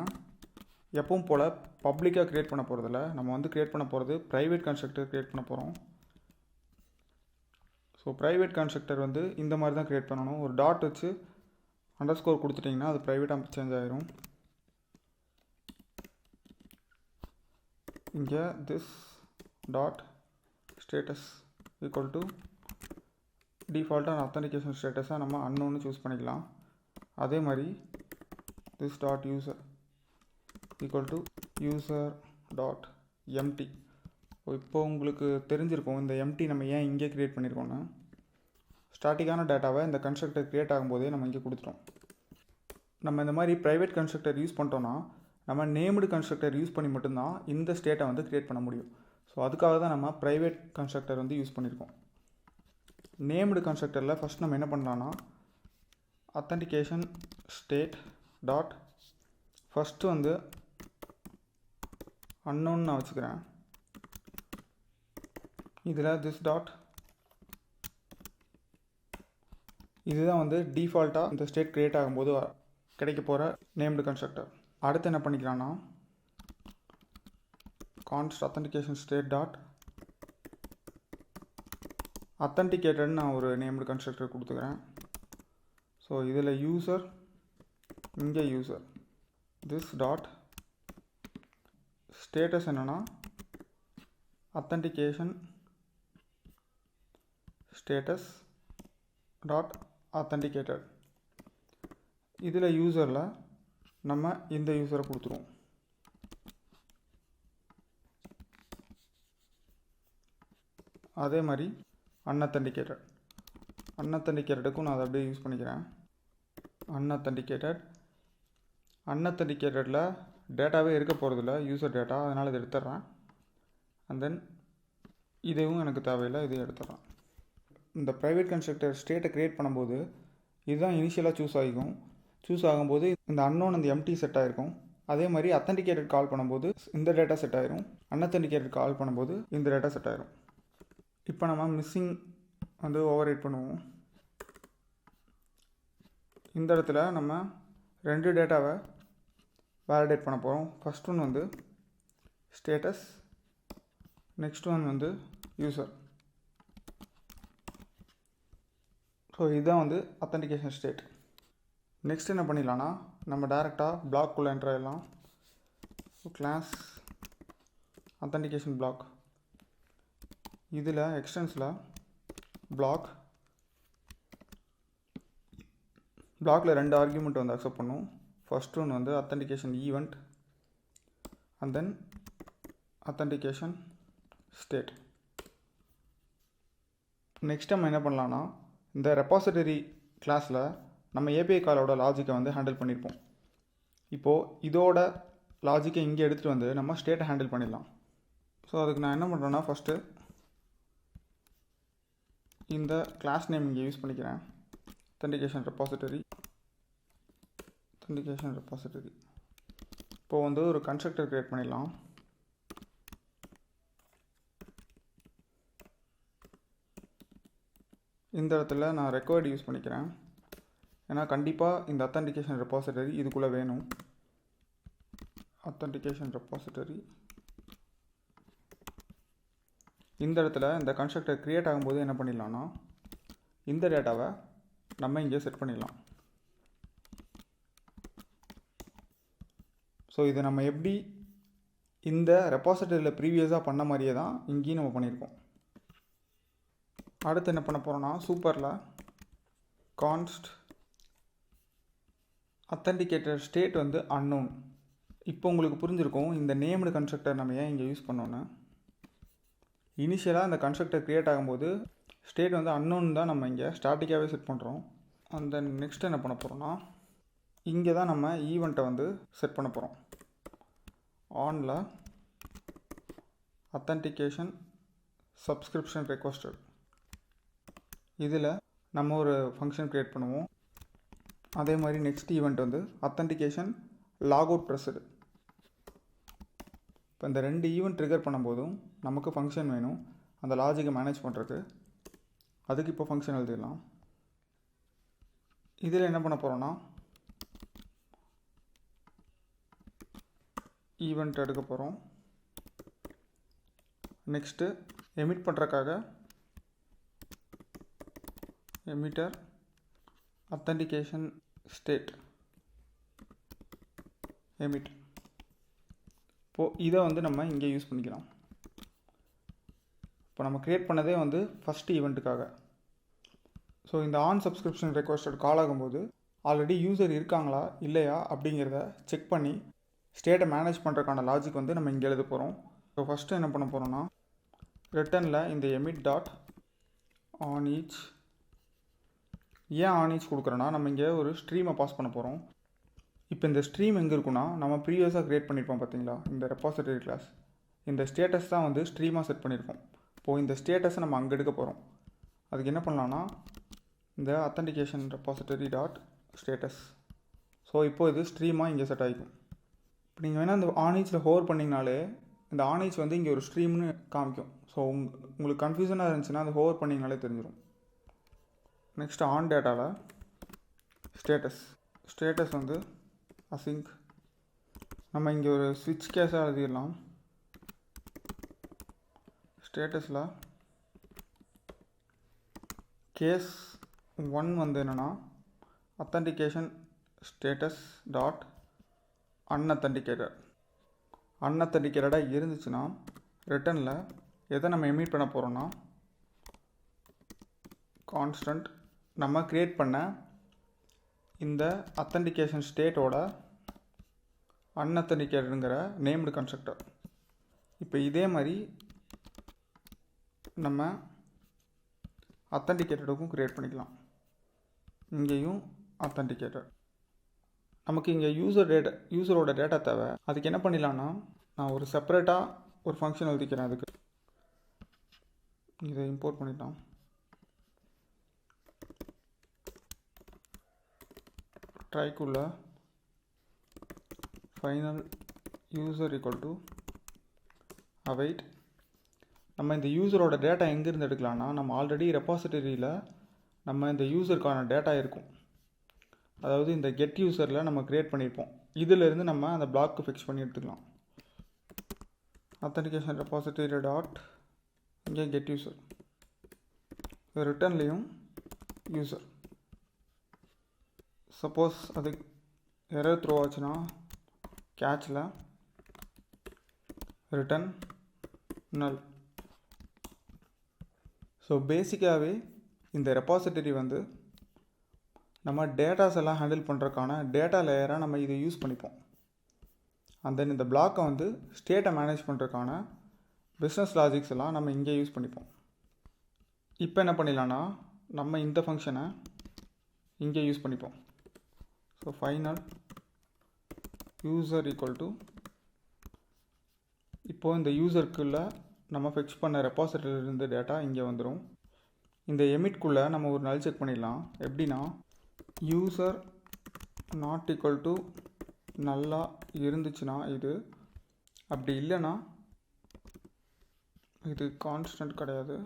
எப்பவும் போல் பப்ளிக்காக க்ரியேட் பண்ண போகிறதில்ல. நம்ம வந்து க்ரியேட் பண்ண போகிறது ப்ரைவேட் கன்ஸ்ட்ரக்டர் க்ரியேட் பண்ண போகிறோம். ஸோ ப்ரைவேட் கன்ஸ்ட்ரக்டர் வந்து இந்த மாதிரி தான் க்ரியேட் பண்ணணும். ஒரு டாட் வச்சு அண்டர்ஸ்கோர் கொடுத்துட்டிங்கன்னா அது ப்ரைவேட்டாக சேஞ்ச் ஆகிரும். இங்கே this dot status equal to டிஃபால்ட்டாக அத்தன்டிகேஷன் ஸ்டேட்டஸாக நம்ம அன்னோன்னு சூஸ் பண்ணிக்கலாம். அதே மாதிரி this dot user equal to user dot empty. இப்போ உங்களுக்கு தெரிஞ்சிருக்கும் இந்த எம்டி நம்ம ஏன் இங்கே க்ரியேட் பண்ணியிருக்கோன்னு. ஸ்டாட்டிக்கான டேட்டாவை இந்த கன்ஸ்ட்ரக்டர் க்ரியேட் ஆகும்போதே நம்ம இங்கே கொடுத்துட்டோம். நம்ம இந்த மாதிரி ப்ரைவேட் கன்ஸ்ட்ரக்டர் யூஸ் பண்ணிட்டோன்னா நம்ம நேம்டு கன்ஸ்ட்ரக்டர் யூஸ் பண்ணி மட்டும்தான் இந்த ஸ்டேட்டை வந்து க்ரியேட் பண்ண முடியும். ஸோ அதுக்காக தான் நம்ம ப்ரைவேட் கன்ஸ்ட்ரக்டர் வந்து யூஸ் பண்ணியிருக்கோம். நேம்டு கன்ஸ்ட்ரக்டரில் ஃபஸ்ட் நம்ம என்ன பண்ணலான்னா அத்தன்டிகேஷன் ஸ்டேட் டாட் ஃபஸ்ட்டு வந்து அன்னோன்னு நான் வச்சுக்கிறேன். இதில் திஸ் டாட் இதுதான் வந்து டிஃபால்ட்டாக இந்த ஸ்டேட் க்ரியேட் ஆகும்போது கிடைக்க போகிற நேம்டு கன்ஸ்ட்ரக்டர். அடுத்து என்ன பண்ணிக்கலாம்னா கான்ஸ்ட் அத்தன்டிகேஷன் ஸ்டேட் டாட் அத்தன்டிகேட்டட்னு நான் ஒரு நேம்டு கன்ஸ்ட்ரக்டர் கொடுத்துக்கிறேன். ஸோ இதில் யூசர், இங்கே யூசர், திஸ் டாட் ஸ்டேட்டஸ் என்னென்னா அத்தன்டிகேஷன் ஸ்டேட்டஸ் டாட் அத்தன்டிகேட்டட். இதில் யூசரில் நம்ம இந்த யூசரை கொடுத்துருவோம். அதே மாதிரி அன்அத்தன்டிகேட்டடுக்கும் நான் அதை அப்படியே யூஸ் பண்ணிக்கிறேன். அன்அத்தன்டிகேட்டடில் டேட்டாவே இருக்க போகிறதில்ல, யூசர் டேட்டா, அதனால் இதை எடுத்துட்றேன். அண்ட் தென் இதுவும் எனக்கு தேவையில்லை, இதையும் எடுத்துட்றேன். இந்த ப்ரைவேட் கன்ஸ்ட்ரக்டர் ஸ்டேட்டை க்ரியேட் பண்ணும்போது இதுதான் இனிஷியலாக சூஸ் ஆகும்போது இந்த அன்னோன் அந்த எம்டி செட் ஆகிருக்கும். அதே மாதிரி அத்தன்டிகேட்டட் கால் பண்ணும்போது இந்த டேட்டா செட் ஆயிரும். அன்அத்தன்டிகேட்டட் கால் பண்ணும்போது இந்த டேட்டா செட் ஆயிரும். இப்போ நம்ம மிஸ்ஸிங் வந்து ஓவர் ரைட் பண்ணுவோம். இந்த இடத்துல நம்ம 2 டேட்டாவை வேலிடேட் பண்ண போகிறோம். ஃபஸ்ட் ஒன் வந்து ஸ்டேட்டஸ், நெக்ஸ்ட் ஒன் வந்து யூசர். ஸோ இதுதான் வந்து அத்தன்டிகேஷன் ஸ்டேட். நெக்ஸ்ட் என்ன பண்ணிடலான்னா நம்ம டேரெக்டாக பிளாக்குள்ளே என்ட்ரு ஆகிடலாம். கிளாஸ் அத்தன்டிகேஷன் பிளாக், இதில் எக்ஸ்டென்ஸில் பிளாக்கில் 2 ஆர்குமெண்ட் வந்து அக்செப்ட் பண்ணும். ஃபர்ஸ்ட் ஒன் வந்து authentication event and then authentication state. Next நம்ம என்ன பண்ணலான்னா இந்த ரெபாசிட்டரி கிளாஸில் நம்ம ஏபிஐ காலோட லாஜிக்கை வந்து ஹேண்டில் பண்ணியிருப்போம். இப்போது இதோட லாஜிக்கை இங்கே எடுத்துகிட்டு வந்து நம்ம ஸ்டேட்டை ஹேண்டில் பண்ணிடலாம். ஸோ அதுக்கு நான் என்ன பண்ணுறேன்னா ஃபஸ்ட்டு இந்த கிளாஸ் நேம் இங்கே யூஸ் பண்ணிக்கிறேன். Authentication repository. இப்போது வந்து ஒரு கன்ஸ்ட்ரக்டர் க்ரியேட் பண்ணிடலாம். இந்த இடத்துல நான் ரெக்வயர்டு யூஸ் பண்ணிக்கிறேன். ஏன்னா கண்டிப்பாக இந்த அத்தன்டிகேஷன் ரெபாசிட்டரி இதுக்குள்ளே வேணும். அத்தன்டிகேஷன் ரெபாசிட்டரி இந்த இடத்துல இந்த கன்ஸ்ட்ரக்டர் க்ரியேட் ஆகும்போது என்ன பண்ணிடலான்னா இந்த டேட்டாவை நம்ம இங்கே செட் பண்ணிடலாம். ஸோ இதை நம்ம எப்படி இந்த ரெபாசிட்டரியில் ப்ரீவியஸாக பண்ண மாதிரியே தான் இங்கேயும் நம்ம பண்ணியிருக்கோம். அடுத்து என்ன பண்ண போகிறோன்னா சூப்பரில் கான்ஸ்ட் அத்தன்டிகேட்டர் ஸ்டேட் வந்து அன்னோன். இப்போ உங்களுக்கு புரிஞ்சிருக்கும் இந்த நேம்டு கன்ஸ்ட்ரக்டர் நம்ம ஏன் இங்கே யூஸ் பண்ணோன்னு. இனிஷியலாக இந்த கன்ஸ்ட்ரக்டர் க்ரியேட் ஆகும்போது ஸ்டேட் வந்து அன்னோன் தான் நம்ம இங்கே ஸ்டாட்டிக்காகவே செட் பண்ணுறோம். அந்த நெக்ஸ்ட் என்ன பண்ண போகிறோன்னா இங்கே தான் நம்ம ஈவெண்ட்டை வந்து செட் பண்ண போகிறோம். ஆனில் அத்தன்டிகேஷன் சப்ஸ்கிரிப்ஷன் ரெக்வஸ்டட், இதில் நம்ம ஒரு ஃபங்க்ஷன் க்ரியேட் பண்ணுவோம். அதே மாதிரி நெக்ஸ்ட் ஈவெண்ட் வந்து அத்தன்டிகேஷன் லாகவுட் ப்ரெஸ்டு. இப்போ இந்த 2 ஈவெண்ட் ட்ரிகர் பண்ணும்போதும் நமக்கு ஃபங்க்ஷன் வேணும் அந்த லாஜிக்கை மேனேஜ் பண்ணுறதுக்கு. அதுக்கு இப்போ ஃபங்க்ஷன் எழுதிடலாம். இதில் என்ன பண்ண போகிறோன்னா ஈவெண்ட் எடுக்க போகிறோம். நெக்ஸ்ட்டு எமிட் பண்ணுறக்காக எமிட்டர் அத்தன்டிகேஷன் ஸ்டேட் எமிட். இப்போது இதை வந்து நம்ம இங்கே யூஸ் பண்ணிக்கலாம். இப்போ நம்ம க்ரியேட் பண்ணதே வந்து ஃபஸ்ட்டு ஈவெண்ட்டுக்காக. ஸோ இந்த ஆன் சப்ஸ்கிரிப்ஷன் ரெக்வஸ்டட் கால் ஆகும்போது ஆல்ரெடி யூசர் இருக்காங்களா இல்லையா அப்படிங்கிறத செக் பண்ணி ஸ்டேட்டை மேனேஜ் பண்ணுறதுக்கான லாஜிக் வந்து நம்ம இங்கே எழுத போகிறோம். ஸோ ஃபஸ்ட்டு என்ன பண்ண போகிறோன்னா ரிட்டனில் இந்த எமிட் டாட் ஆன் ஈச். ஏன் ஆன் ஈச் கொடுக்குறோன்னா நம்ம இங்கே ஒரு ஸ்ட்ரீமை பாஸ் பண்ண போகிறோம். இப்போ இந்த ஸ்ட்ரீம் எங்கே இருக்குன்னா நம்ம ப்ரீவியஸாக க்ரியேட் பண்ணியிருப்போம் பார்த்தீங்களா இந்த ரெபாசிட்டரி கிளாஸ். இந்த ஸ்டேட்டஸ் தான் வந்து ஸ்ட்ரீமாக செட் பண்ணியிருக்கோம். இப்போது இந்த ஸ்டேட்டஸை நம்ம அங்கே எடுக்க போகிறோம். அதுக்கு என்ன பண்ணலான்னா இந்த authentication repository dot status. So இப்போது இது ஸ்ட்ரீமாக இங்கே செட் ஆகிக்கும். இப்போ நீங்கள் வேணால் இந்த ஆன் ஈச்சில் ஹோவர் பண்ணிங்கனாலே இந்த ஆன் ஈச் வந்து இங்கே ஒரு ஸ்ட்ரீம்னு காமிக்கும். ஸோ உங்களுக்கு கன்ஃபியூஷனாக இருந்துச்சுன்னா அது ஹோவர் பண்ணிங்கனாலே தெரிஞ்சிடும். நெக்ஸ்ட் ஆன் டேட்டாவில் ஸ்டேட்டஸ் வந்து அசிங்க். நம்ம இங்கே ஒரு ஸ்விட்ச் கேஸாக எழுதிடலாம். ஸ்டேட்டஸில் கேஸ் 1 வந்து என்னென்னா அத்தன்டிகேஷன் ஸ்டேட்டஸ் டாட் அன்அத்தன்டிகேட்டடாக இருந்துச்சுன்னா ரிட்டனில் எதை நம்ம எமிட் பண்ண போகிறோன்னா கான்ஸ்டன்ட் நம்ம க்ரியேட் பண்ண இந்த அத்தன்டிகேஷன் ஸ்டேட்டோட அன்அத்தன்டிகேட்டடுங்கிற நேம்டு கன்ஸ்ட்ரக்டர். இப்போ இதே மாதிரி நம்ம அத்தன்டிகேட்டடுக்கும் க்ரியேட் பண்ணிக்கலாம். இங்கேயும் ஆத்தென்டிகேட்டர். நமக்கு இங்கே யூசரோட டேட்டா தேவை. அதுக்கு என்ன பண்ணிடலான்னா, நான் ஒரு செப்பரேட்டாக ஒரு ஃபங்க்ஷன் எழுதிக்கிறேன். அதுக்கு இதை இம்போர்ட் பண்ணிட்டோம். ட்ரைக்குள்ள final user equal to await. நம்ம இந்த யூசரோட டேட்டா எங்கேருந்து எடுக்கலாம்னா, நம்ம ஆல்ரெடி ரெபாசிட்டரியில் நம்ம இந்த யூசருக்கான டேட்டா இருக்கும். அதாவது இந்த கெட் யூசரில் நம்ம க்ரியேட் பண்ணியிருப்போம். இதிலிருந்து நம்ம அந்த பிளாக்கு ஃபிக்ஸ் பண்ணி எடுத்துக்கலாம். authentication repository டாட் இங்கே கெட் யூசர், ரிட்டர்ன்லேயும் யூசர். சப்போஸ் அது எரர் த்ரோ ஆச்சுன்னா கேட்சில் ரிட்டன் நல். ஸோ பேசிக்காகவே இந்த ரெபாசிட்டரி வந்து நம்ம டேட்டாஸ் எல்லாம் ஹேண்டில் பண்ணுறதுக்கான டேட்டா லேயராக நம்ம இதை யூஸ் பண்ணிப்போம். அண்ட் தென் இந்த பிளாக்கை வந்து ஸ்டேட்டை மேனேஜ் பண்ணுறதுக்கான பிஸ்னஸ் லாஜிக்ஸ் எல்லாம் நம்ம இங்கே யூஸ் பண்ணிப்போம். இப்போ என்ன பண்ணிடலான்னா, நம்ம இந்த ஃபங்க்ஷனை இங்கே யூஸ் பண்ணிப்போம். So final user equal to, இப்போது இந்த யூசருக்குள்ளே நம்ம ஃபிக்ஸ் பண்ண ரெபாசிட்டரியிலிருந்து டேட்டா இங்கே வந்துடும். இந்த எமிட்குள்ளே நம்ம ஒரு நல் செக் பண்ணிடலாம். எப்படின்னா, யூசர் நாட் ஈக்குவல் டு நல்லா இருந்துச்சுன்னா இது, அப்படி இல்லைன்னா இது கான்ஸ்டன்ட் கிடையாது,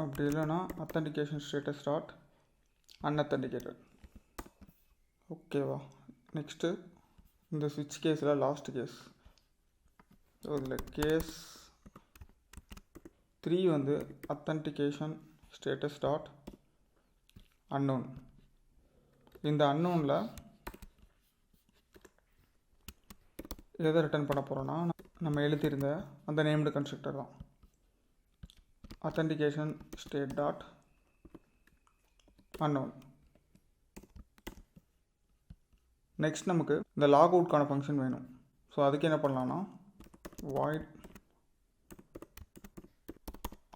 அப்படி இல்லைன்னா authentication status டாட் unauthenticated. ஓகேவா? நெக்ஸ்ட்டு இந்த ஸ்விட்ச் கேஸில் லாஸ்ட் கேஸ். ஸோ இதில் கேஸ் 3 வந்து authentication status டாட் unknown. இந்த அன்னோனில் எதை ரிட்டர்ன் பண்ண போகிறோன்னா, நம்ம எழுதியிருந்த அந்த நேம்டு கன்ஸ்ட்ரக்டர் தான். authentication state dot unknown. Next நமக்கு இந்த லாக் அவுட்கான ஃபங்க்ஷன் வேணும். ஸோ அதுக்கு என்ன பண்ணலான்னா, void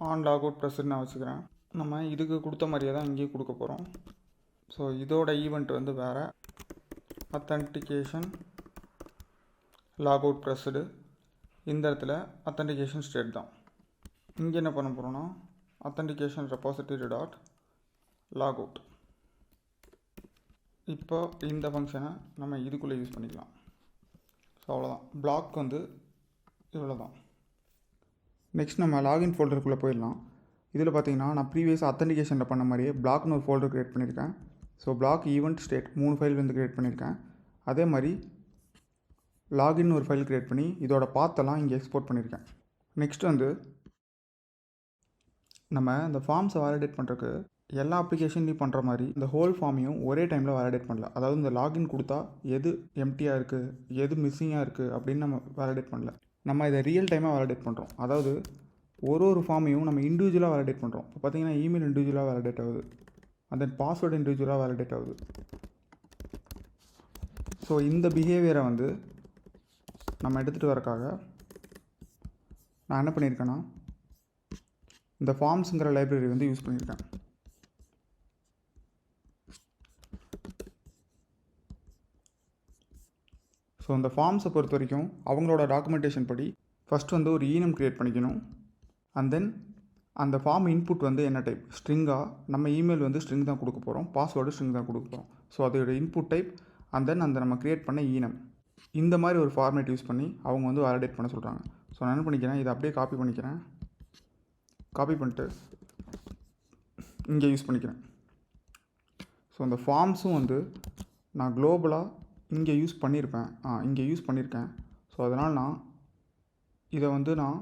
on logout pressed நான் வச்சுக்கிறேன். நம்ம இதுக்கு கொடுத்த மாதிரியே தான் இங்கேயும் கொடுக்க போகிறோம். ஸோ இதோட ஈவெண்ட் வந்து வேறு, authentication logout pressed. இந்த இடத்துல authentication state தான். இங்கே என்ன பண்ண போகிறோன்னா, authentication repository டாட் logout. இப்போ இந்த ஃபங்க்ஷனை நம்ம இதுக்குள்ளே யூஸ் பண்ணிக்கலாம். ஸோ அவ்வளோதான், பிளாக் வந்து இவ்வளோ தான். நெக்ஸ்ட் நம்ம லாகின் ஃபோல்டருக்குள்ளே போயிடலாம். இதில் பார்த்தீங்கன்னா, நான் ப்ரீவியஸாக அத்தன்டிகேஷனில் பண்ண மாதிரியே பிளாக்னு ஒரு ஃபோல்டர் க்ரியேட் பண்ணியிருக்கேன். So bloc event state 3 file வந்து க்ரியேட் பண்ணியிருக்கேன். அதே மாதிரி லாகின் ஒரு ஃபைல் க்ரியேட் பண்ணி இதோட பாத்தெல்லாம் இங்கே எக்ஸ்போர்ட் பண்ணியிருக்கேன். நெக்ஸ்ட் வந்து நம்ம இந்த ஃபார்ம்ஸை வேலிடேட் பண்ணுறதுக்கு எல்லா அப்ளிகேஷன்லையும் பண்ணுற மாதிரி இந்த ஹோல் ஃபார்மையும் ஒரே டைமில் வேலிடேட் பண்ணல. அதாவது இந்த லாகின் கொடுத்தா எது எம்டியாக இருக்குது, எது மிஸ்ஸிங்காக இருக்குது அப்படின்னு நம்ம வேலிடேட் பண்ணல. நம்ம இதை ரியல் டைமாக வேலிடேட் பண்ணுறோம். அதாவது ஒரு ஃபார்மையும் நம்ம இண்டிவிஜுவலாக வேலிடேட் பண்ணுறோம். இப்போ பார்த்தீங்கன்னா, இமெயில் இண்டிவிஜுவலாக வேலிடேட் ஆகுது, அண்ட் தென் பாஸ்வேர்டு இண்டிவிஜுவலாக வேலிடேட் ஆகுது. ஸோ இந்த பிஹேவியரை வந்து நம்ம எடுத்துகிட்டு வரக்காக நான் என்ன பண்ணியிருக்கேன்னா, இந்த ஃபார்ம்ஸுங்கிற லைப்ரரி வந்து யூஸ் பண்ணியிருக்கேன். ஸோ இந்த ஃபார்ம்ஸை பொறுத்த வரைக்கும் அவங்களோட டாக்குமெண்டேஷன் படி ஃபஸ்ட் வந்து ஒரு ஈனம் க்ரியேட் பண்ணிக்கணும். அண்ட் தென் அந்த ஃபார்ம் இன்புட் வந்து என்ன டைப், ஸ்ட்ரிங்காக, நம்ம இமெயில் வந்து ஸ்ட்ரிங் தான் கொடுக்க போகிறோம், பாஸ்வேர்டு ஸ்ட்ரிங் தான் கொடுக்க போகிறோம். ஸோ அதோட இன்புட் டைப் அண்ட் தென் அந்த நம்ம க்ரியேட் பண்ண ஈனம், இந்த மாதிரி ஒரு ஃபார்மேட் யூஸ் பண்ணி அவங்க வந்து வேலிடேட் பண்ண சொல்கிறாங்க. ஸோ நான் என்ன பண்ணிக்கிறேன், இதை அப்படியே காப்பி பண்ணிக்கிறேன். காப்பி பண்ணிட்டு இங்கே யூஸ் பண்ணிக்கிறேன். ஸோ அந்த ஃபார்ம்ஸும் வந்து நான் குளோபலாக இங்கே யூஸ் பண்ணியிருப்பேன், இங்கே யூஸ் பண்ணியிருக்கேன். ஸோ அதனால் நான் இதை வந்து நான்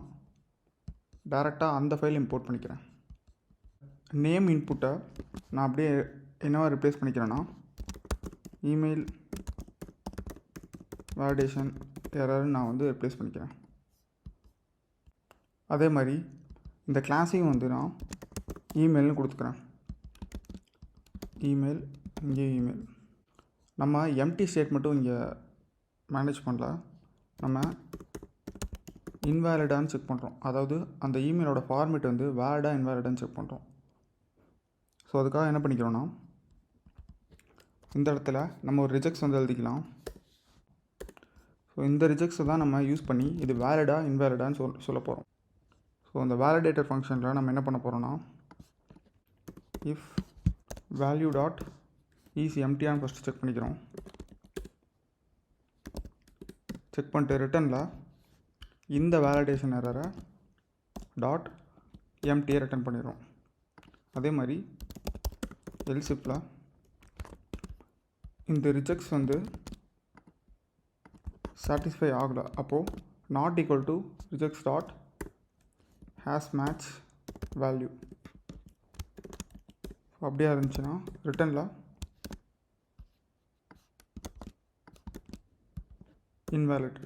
டைரெக்டாக அந்த ஃபைல் இம்போர்ட் பண்ணிக்கிறேன். நேம் இன்புட்டை நான் அப்படியே என்னவா ரிப்ளேஸ் பண்ணிக்கிறேன்னா, இமெயில் வேலிடேஷன் எரர்னு நான் வந்து ரிப்ளேஸ் பண்ணிக்கிறேன். அதே மாதிரி இந்த கிளாஸையும் வந்து நான் இமெயில்னு கொடுத்துக்கிறேன். இமெயில், இங்கே இமெயில். நம்ம எம்டி ஸ்டேட் மட்டும் இங்கே மேனேஜ் பண்ணல, நம்ம இன்வேலிடான்னு செக் பண்ணுறோம். அதாவது அந்த இமெயிலோட ஃபார்மேட் வந்து வேலிடாக இன்வேலிடான்னு செக் பண்ணுறோம். ஸோ அதுக்காக என்ன பண்ணிக்கிறோன்னா இந்த இடத்துல நம்ம ஒரு ரிஜெக்ட்ஸ் வந்து எழுதிக்கலாம். ஸோ இந்த ரிஜெக்ட்ஸை தான் நம்ம யூஸ் பண்ணி இது வேலிடா இன்வேலிடான்னு சொல்ல போகிறோம். ஸோ அந்த வேலிடேட்டர் ஃபங்க்ஷனில் நம்ம என்ன பண்ண போகிறோன்னா இஃப் வேல்யூ டாட் இஸ் எம்டியான்னு ஃபஸ்ட்டு செக் பண்ணிக்கிறோம். செக் பண்ணிட்டு ரிட்டனில் இந்த வேலிடேஷன் எரரை டாட் எம்டியை ரிட்டன் பண்ணிடுறோம். அதே மாதிரி எல்சிஃபில் இந்த ரிஜெக்ட்ஸ் வந்து சாட்டிஸ்ஃபை ஆகலை, அப்போது not equal to rejects dot has match value. அப்படியே இருந்துச்சுன்னா ரிட்டனில் இன்வேலிட்.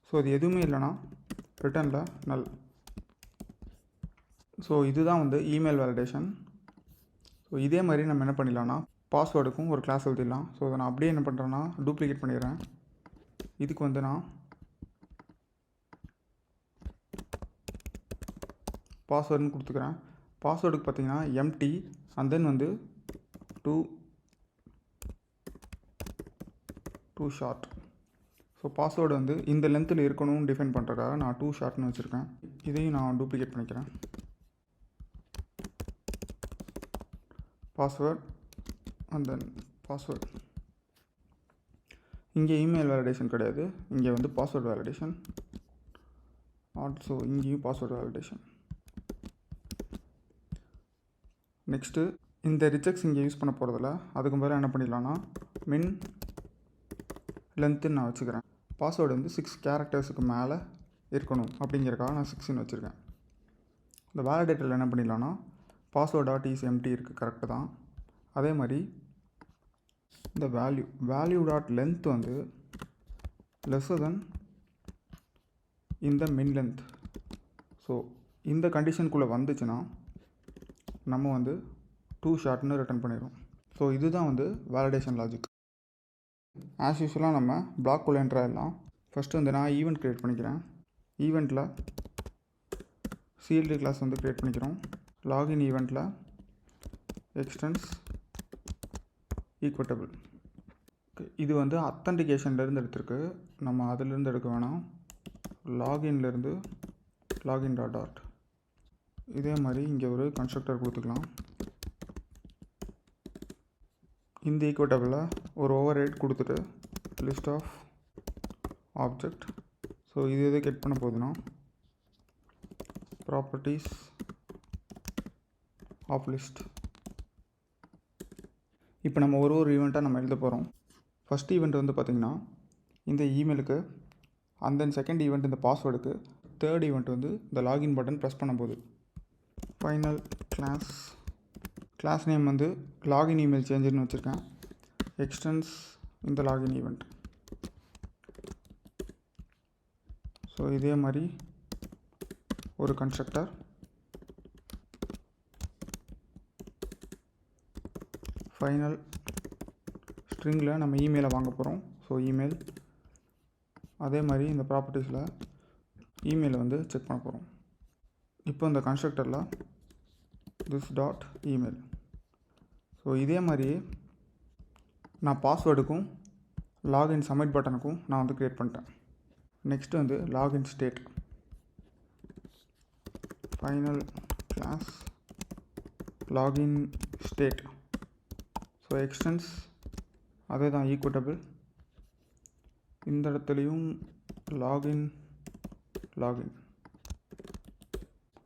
ஸோ அது எதுவுமே இல்லைன்னா ரிட்டனில் நல். ஸோ இதுதான் வந்து இமெயில் வேலிடேஷன். ஸோ இதே மாதிரி நம்ம என்ன பண்ணிடலாம்னா பாஸ்வேர்டுக்கும் ஒரு கிளாஸ் எழுதிடலாம். ஸோ அதை நான் அப்படியே என்ன பண்ணுறேன்னா டூப்ளிகேட் பண்ணிடுறேன். இதுக்கு வந்து நான் பாஸ்வேர்டுன்னு கொடுத்துக்கிறேன். பாஸ்வேர்டுக்கு பார்த்தீங்கன்னா எம்டி அண்ட் தென் வந்து டூ ஷார்ட். ஸோ பாஸ்வேர்டு வந்து இந்த லென்த்தில் இருக்கணும்னு டிஃபைன் பண்ணுறதுக்காக நான் 2 ஷார்ட்னு வச்சுருக்கேன். இதையும் நான் டூப்ளிகேட் பண்ணிக்கிறேன். Password and then password. இங்கே இமெயில் வேலிடேஷன் கிடையாது, இங்கே வந்து பாஸ்வேர்ட் வேலிடேஷன். ஆல்சோ இங்கேயும் பாஸ்வேர்ட் வேலிடேஷன். நெக்ஸ்ட்டு இந்த ரிஜெக்ட்ஸ் இங்கே யூஸ் பண்ண போகிறதில்ல, அதுக்கு பதிலாக என்ன பண்ணிடலான்னா மின் லென்த்துன்னு நான் வச்சுக்கிறேன். பாஸ்வேர்டு வந்து 6 கேரக்டர்ஸுக்கு மேலே இருக்கணும் அப்படிங்கிறக்காக நான் 6ன்னு வச்சுருக்கேன். இந்த வேலிடேட்டரில் என்ன பண்ணிடலான்னா பாஸ்வேர்ட் டாட் இஸ் எம்டி இருக்குது, கரெக்டு தான். அதே மாதிரி இந்த வேல்யூ டாட் லென்த் வந்து லெஸ்ஸர் தென் இந்த மின் லென்த். ஸோ இந்த கண்டிஷனுக்குள்ளே வந்துச்சுன்னா நம்ம வந்து 2 ஷார்ட்னு ரிட்டர்ன் பண்ணிடுவோம். ஸோ இதுதான் வந்து வேலிடேஷன் லாஜிக். ஆஸ் யூஸ்வலாக நம்ம பிளாக்குள்ளே என்ட்ரு ஆகிடலாம். ஃபஸ்ட்டு வந்து நான் ஈவெண்ட் க்ரியேட் பண்ணிக்கிறேன். ஈவெண்ட்டில் சிஎல்டி கிளாஸ் வந்து க்ரியேட் பண்ணிக்கிறோம். லாகின் ஈவெண்ட்டில் எக்ஸ்டென்ஸ் ஈக்குவட்டபிள். இது வந்து அத்தன்டிகேஷன்லேருந்து எடுத்திருக்கு, நம்ம அதிலேருந்து எடுக்க வேணாம். லாகின்லேருந்து லாகின் டாட். இதே மாதிரி இங்கே ஒரு கன்ஸ்ட்ரக்டர் கொடுத்துக்கலாம். இந்த ஈக்குவட்டபிளில் ஒரு ஓவர்ரைட் கொடுத்துட்டு லிஸ்ட் ஆஃப் ஆப்ஜெக்ட். ஸோ இது எது கெட் பண்ண போகுதுன்னா ப்ராப்பர்ட்டிஸ் ஆஃப் லிஸ்ட். இப்போ நம்ம ஒரு ஈவெண்ட்டாக நம்ம எழுத போகிறோம். ஃபஸ்ட் ஈவெண்ட் வந்து பார்த்திங்கன்னா இந்த இமெயிலுக்கு, அண்ட் தென் செகண்ட் ஈவெண்ட் இந்த பாஸ்வேர்டுக்கு, தேர்ட் ஈவெண்ட் வந்து இந்த லாகின் பட்டன் ப்ரெஸ் பண்ண போகுது. ஃபைனல் கிளாஸ் நேம் வந்து லாகின் இமெயில் சேஞ்சுன்னு வச்சுருக்கேன். எக்ஸ்டென்ஸ் இந்த லாகின் ஈவெண்ட். ஸோ இதே மாதிரி ஒரு கன்ஸ்ட்ரக்டர். ஃபைனல் ஸ்ட்ரிங்கில் நம்ம இமெயிலை வாங்க போகிறோம். So email. அதே மாதிரி இந்த ப்ராப்பர்ட்டிஸில் இமெயிலை வந்து செக் பண்ண போகிறோம். இப்போ இந்த கன்ஸ்ட்ரக்டரில் திஸ் டாட் இமெயில். ஸோ இதே மாதிரியே நான் பாஸ்வேர்டுக்கும் லாகின் சப்மிட் பட்டனுக்கும் நான் வந்து க்ரியேட் பண்ணிட்டேன். நெக்ஸ்ட்டு வந்து login state. Final class login state. So extends அதே தான் ஈக்குவட்டபிள். இந்த இடத்துலையும் லாகின்.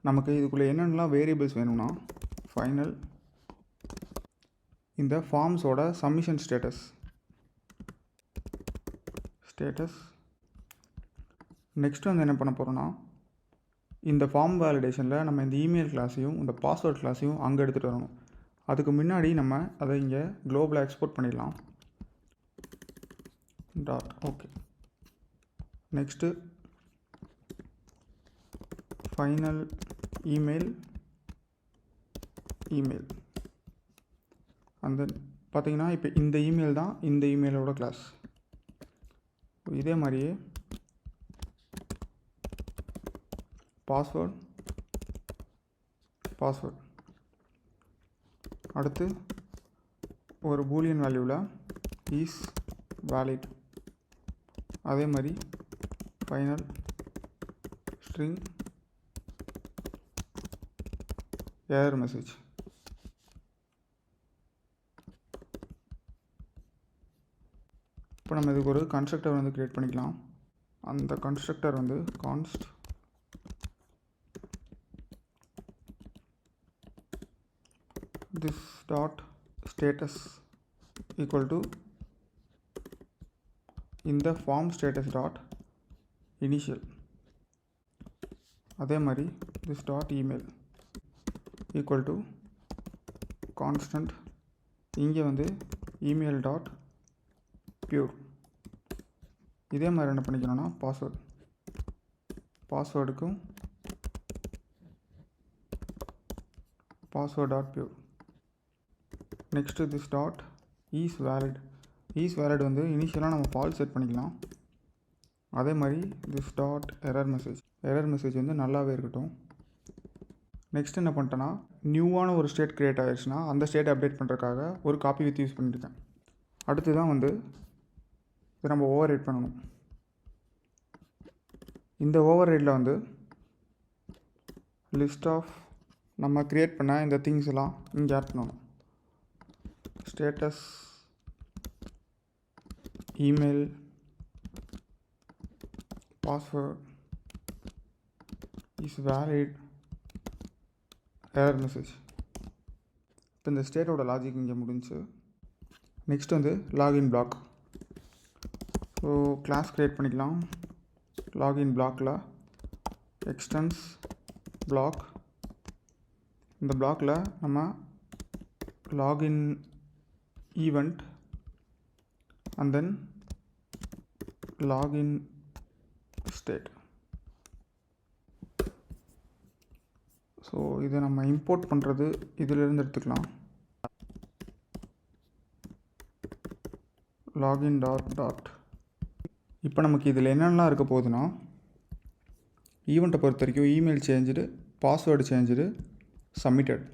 நமக்கு இதுக்குள்ளே என்னென்னலாம் வேரியபிள்ஸ் வேணும்னா ஃபைனல் இந்த ஃபார்ம்ஸோட சப்மிஷன் ஸ்டேட்டஸ். நெக்ஸ்ட் வந்து என்ன பண்ண போகிறோன்னா இந்த ஃபார்ம் வேலிடேஷனில் நம்ம இந்த இமெயில் கிளாஸையும் இந்த பாஸ்வேர்ட் கிளாஸையும் அங்கே எடுத்துகிட்டு வரணும். அதுக்கு முன்னாடி நம்ம அதை இங்கே குளோபலாக எக்ஸ்போர்ட் பண்ணிடலாம். Dot okay. Next final email அந்த பார்த்தீங்கன்னா இப்போ இந்த இமெயில் தான் இந்த இமெயிலோட கிளாஸ். இதே மாதிரியே பாஸ்வேர்ட் அடுத்து ஒரு பூலியன் வேல்யூவில் இஸ் வேலிட், அதே மாதிரி ஃபைனல் ஸ்ட்ரிங் எரர் மெசேஜ். இப்போ நம்ம இதுக்கு ஒரு கன்ஸ்ட்ரக்டர் வந்து க்ரியேட் பண்ணிக்கலாம். அந்த கன்ஸ்ட்ரக்டர் வந்து கான்ஸ்ட் this dot status equal to இந்த form status dot initial, அதே மாதிரி this dot email equal to constant இங்கே வந்து email dot pure. இதே மாதிரி என்ன பண்ணிக்கணும்னா பாஸ்வேர்டுக்கும் password dot pure. Next this dot is valid வந்து இனிஷியலாக நம்ம ஃபால்ஸ் செட் பண்ணிக்கலாம். அதே மாதிரி திஸ் டாட் எரர் மெசேஜ் வந்து நல்லாவே இருக்கட்டும். நெக்ஸ்ட் என்ன பண்ணிட்டேன்னா, நியூவான ஒரு ஸ்டேட் க்ரியேட் ஆகிடுச்சுன்னா அந்த ஸ்டேட்டை அப்டேட் பண்ணுறதுக்காக ஒரு காப்பி வித் யூஸ் பண்ணியிருக்கேன். அடுத்து தான் வந்து இதை நம்ம ஓவர் ரைட் பண்ணணும். இந்த ஓவர் ரைடில் வந்து லிஸ்ட் ஆஃப் நம்ம க்ரியேட் பண்ண இந்த திங்ஸ் எல்லாம் இங்கே ஆட் பண்ணணும். Status email password is valid error message. இப்போ இந்த ஸ்டேட்டோட லாஜிக் இங்கே முடிஞ்சு. நெக்ஸ்ட் வந்து login bloc. So class create பண்ணிக்கலாம். லாகின் பிளாக்கில் எக்ஸ்டென்ஸ் பிளாக், இந்த பிளாக்கில் நம்ம login event and then login state. So இதை நம்ம இம்போர்ட் பண்ணுறது இதிலிருந்து எடுத்துக்கலாம். login டாட் இப்போ நமக்கு இதில் என்னென்னலாம் இருக்க போகுதுன்னா, ஈவெண்ட்டை பொறுத்த வரைக்கும் email change, password change, submitted.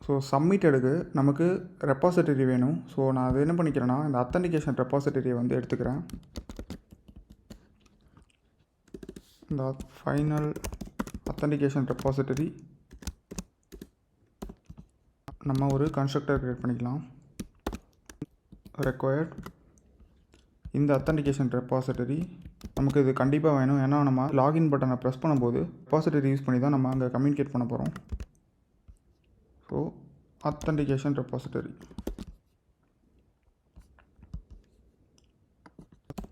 So சப்மிட்டடுக்கு நமக்கு ரெப்பாசிட்டரி வேணும். ஸோ நான் அது என்ன பண்ணிக்கிறேன்னா, இந்த அத்தன்டிகேஷன் ரெப்பாசிட்டரியை வந்து எடுத்துக்கிறேன். இந்த ஃபைனல் அத்தன்டிகேஷன் ரெப்பாசிட்டரி நம்ம ஒரு கன்ஸ்ட்ரக்டர் க்ரியேட் பண்ணிக்கலாம். ரெக்வயர்ட் இந்த அத்தன்டிகேஷன் ரெப்பாசிட்டரி நமக்கு இது கண்டிப்பாக வேணும். ஏன்னா நம்ம லாகின் பட்டனை ப்ரெஸ் பண்ணும்போது ரெப்பாசிட்டரி யூஸ் பண்ணி தான் நம்ம அங்கே கம்யூனிகேட் பண்ண போகிறோம். ஸோ authentication repository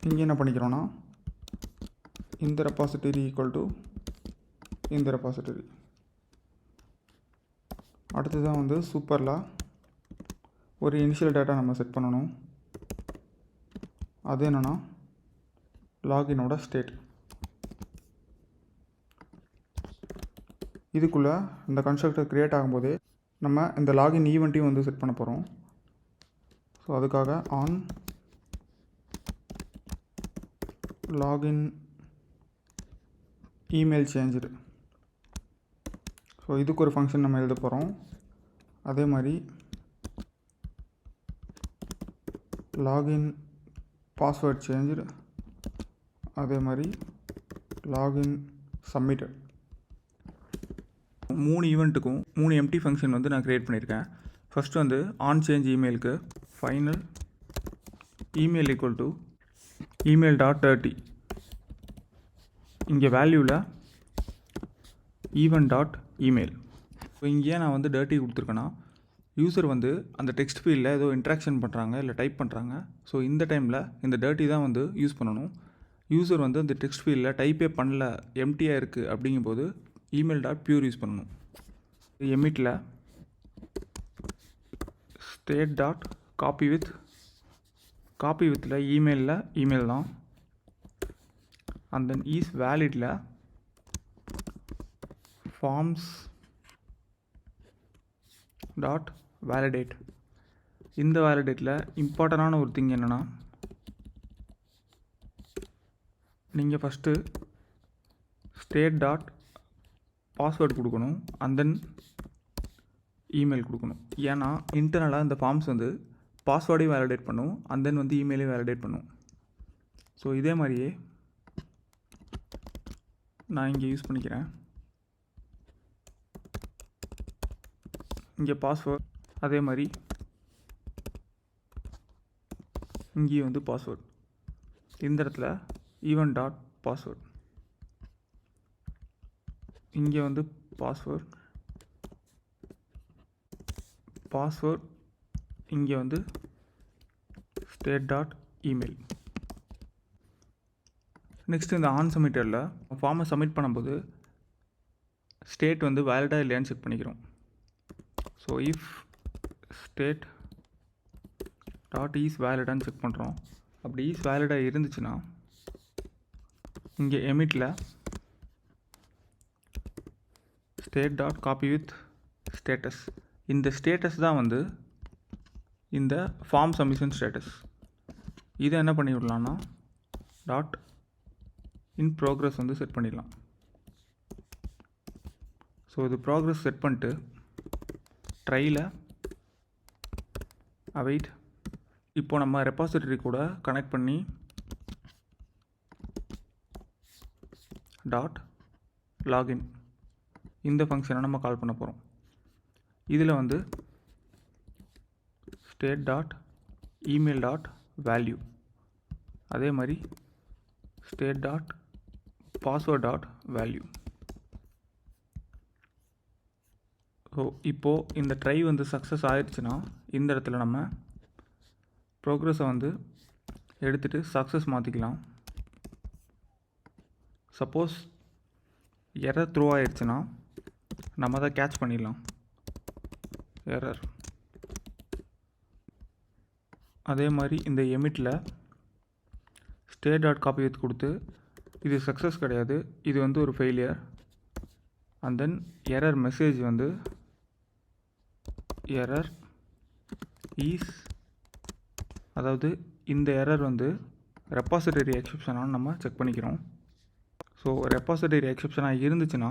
இங்கே என்ன பண்ணிக்கிறோன்னா, இந்த ரெப்பாசிட்டரி ஈக்குவல் டு இந்த ரெப்பாசிட்டரி. அடுத்ததான் வந்து சூப்பரில் ஒரு இனிஷியல் டேட்டா நம்ம செட் பண்ணணும். அது என்னென்னா லாகினோட ஸ்டேட். இதுக்குள்ளே இந்த கன்ஸ்ட்ரக்டர் க்ரியேட் ஆகும்போது நம்ம இந்த லாகின் ஈவெண்ட்டையும் வந்து செட் பண்ண போகிறோம். ஸோ அதுக்காக on login email change. So இதுக்கு ஒரு ஃபங்க்ஷன் நம்ம எழுத போகிறோம். அதே மாதிரி லாகின் பாஸ்வேர்ட் சேஞ்சு, அதே மாதிரி லாகின் சப்மிட்டட். 3 ஈவெண்ட்டுக்கும் 3 எம்டி ஃபங்க்ஷன் வந்து நான் க்ரியேட் பண்ணியிருக்கேன். ஃபஸ்ட்டு வந்து ஆன் சேஞ்ச் இமெயிலுக்கு final email equal to email dot 30. இங்கே வேல்யூவில் ஈவெண்ட் டாட் இமெயில். ஸோ இங்கேயே நான் வந்து டர்ட்டி கொடுத்துருக்கேன்னா, யூசர் வந்து அந்த டெக்ஸ்ட் ஃபீல்டில் ஏதோ இன்ட்ராக்ஷன் பண்ணுறாங்க, இல்லை டைப் பண்ணுறாங்க. ஸோ இந்த டைமில் இந்த டர்ட்டி தான் வந்து யூஸ் பண்ணணும். யூசர் வந்து அந்த டெக்ஸ்ட் ஃபீல்டில் டைப்பே பண்ணல, எம்டியாக இருக்குது அப்படிங்கும்போது email டாட் பியூர் யூஸ் பண்ணணும். எமிட்டில் ஸ்டேட் டாட் காப்பி வித்தில் இமெயில் தான். அண்ட் தென் இஸ் வேலிடில் ஃபார்ம்ஸ் டாட் வேலிடேட். இந்த வேலிடேட்டில் இம்பார்ட்டண்டான ஒரு திங் என்னென்னா, நீங்கள் ஃபஸ்ட்டு ஸ்டேட் டாட் பாஸ்வேர்டு கொடுக்கணும். அண்ட் தென் இமெயில் கொடுக்கணும். ஏன்னா இன்டர்னலாக இந்த ஃபார்ம்ஸ் வந்து பாஸ்வேர்டையும் வேலிடேட் பண்ணும், அண்ட் தென் வந்து இமெயிலையும் வேலிடேட் பண்ணும். ஸோ இதே மாதிரியே நான் இங்கே யூஸ் பண்ணிக்கிறேன். இங்கே பாஸ்வேர்ட், அதே மாதிரி இங்கேயும் வந்து பாஸ்வேர்ட். இந்த இடத்துல ஈவன் டாட் பாஸ்வேர்ட், இங்கே வந்து பாஸ்வேர்ட் இங்கே வந்து ஸ்டேட் டாட் இமெயில். நெக்ஸ்ட்டு இந்த ஆன் சப்மிட்டரில் ஃபார்மை சப்மிட் பண்ணும்போது ஸ்டேட் வந்து வேலிடாக இல்லையான்னு செக் பண்ணிக்கிறோம். So if state dot is வேலிடான்னு செக் பண்ணுறோம். அப்படி இஸ் வேலிடாக இருந்துச்சுன்னா இங்கே எமிட்டில் state dot copy with status, இந்த ஸ்டேட்டஸ் தான் வந்து இந்த ஃபார்ம் சப்மிஷன் ஸ்டேட்டஸ். இதை என்ன பண்ணி விடலான்னா டாட் இன் ப்ரோக்ரஸ் வந்து செட் பண்ணிடலாம். ஸோ இது ப்ராக்ரஸ் செட் பண்ணிட்டு ட்ரையில் அவைட், இப்போ நம்ம ரெபாசிட்டரி கூட கனெக்ட் பண்ணி டாட் லாகின் இந்த ஃபங்க்ஷனை நம்ம கால் பண்ண போகிறோம். இதில் வந்து state dot email dot value, அதே மாதிரி state dot password dot value. So இப்போது இந்த ட்ரை வந்து சக்ஸஸ் ஆயிடுச்சுன்னா இந்த இடத்துல நம்ம ப்ரோக்ரஸை வந்து எடுத்துகிட்டு சக்ஸஸ் மாற்றிக்கலாம். சப்போஸ் எரர் த்ரோ ஆயிடுச்சுன்னா நம்ம அதை கேட்ச் பண்ணிடலாம், எரர். அதே மாதிரி இந்த எமிட்டில் ஸ்டேட் டாட் காப்பி வித் கொடுத்து இது சக்ஸஸ் கிடையாது, இது வந்து ஒரு failure, and then error message வந்து எரர் ஈஸ், அதாவது இந்த எரர் வந்து ரெபாசிட்டரி எக்ஸெப்ஷனாக நம்ம செக் பண்ணிக்கிறோம். ஸோ ரெபாசிட்டரி எக்ஸெப்ஷனாக இருந்துச்சுன்னா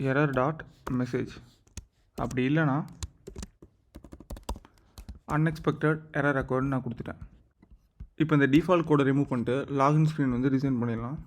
எரர் டாட் மெசேஜ், அப்படி இல்லைனா அன்எக்ஸ்பெக்டட் எரர் அக்கௌண்ட் நான் கொடுத்துட்டேன். இப்போ இந்த டிஃபால்ட் கோடை ரிமூவ் பண்ணிட்டு லாகின் ஸ்க்ரீன் வந்து டிசைன் பண்ணிடலாம்.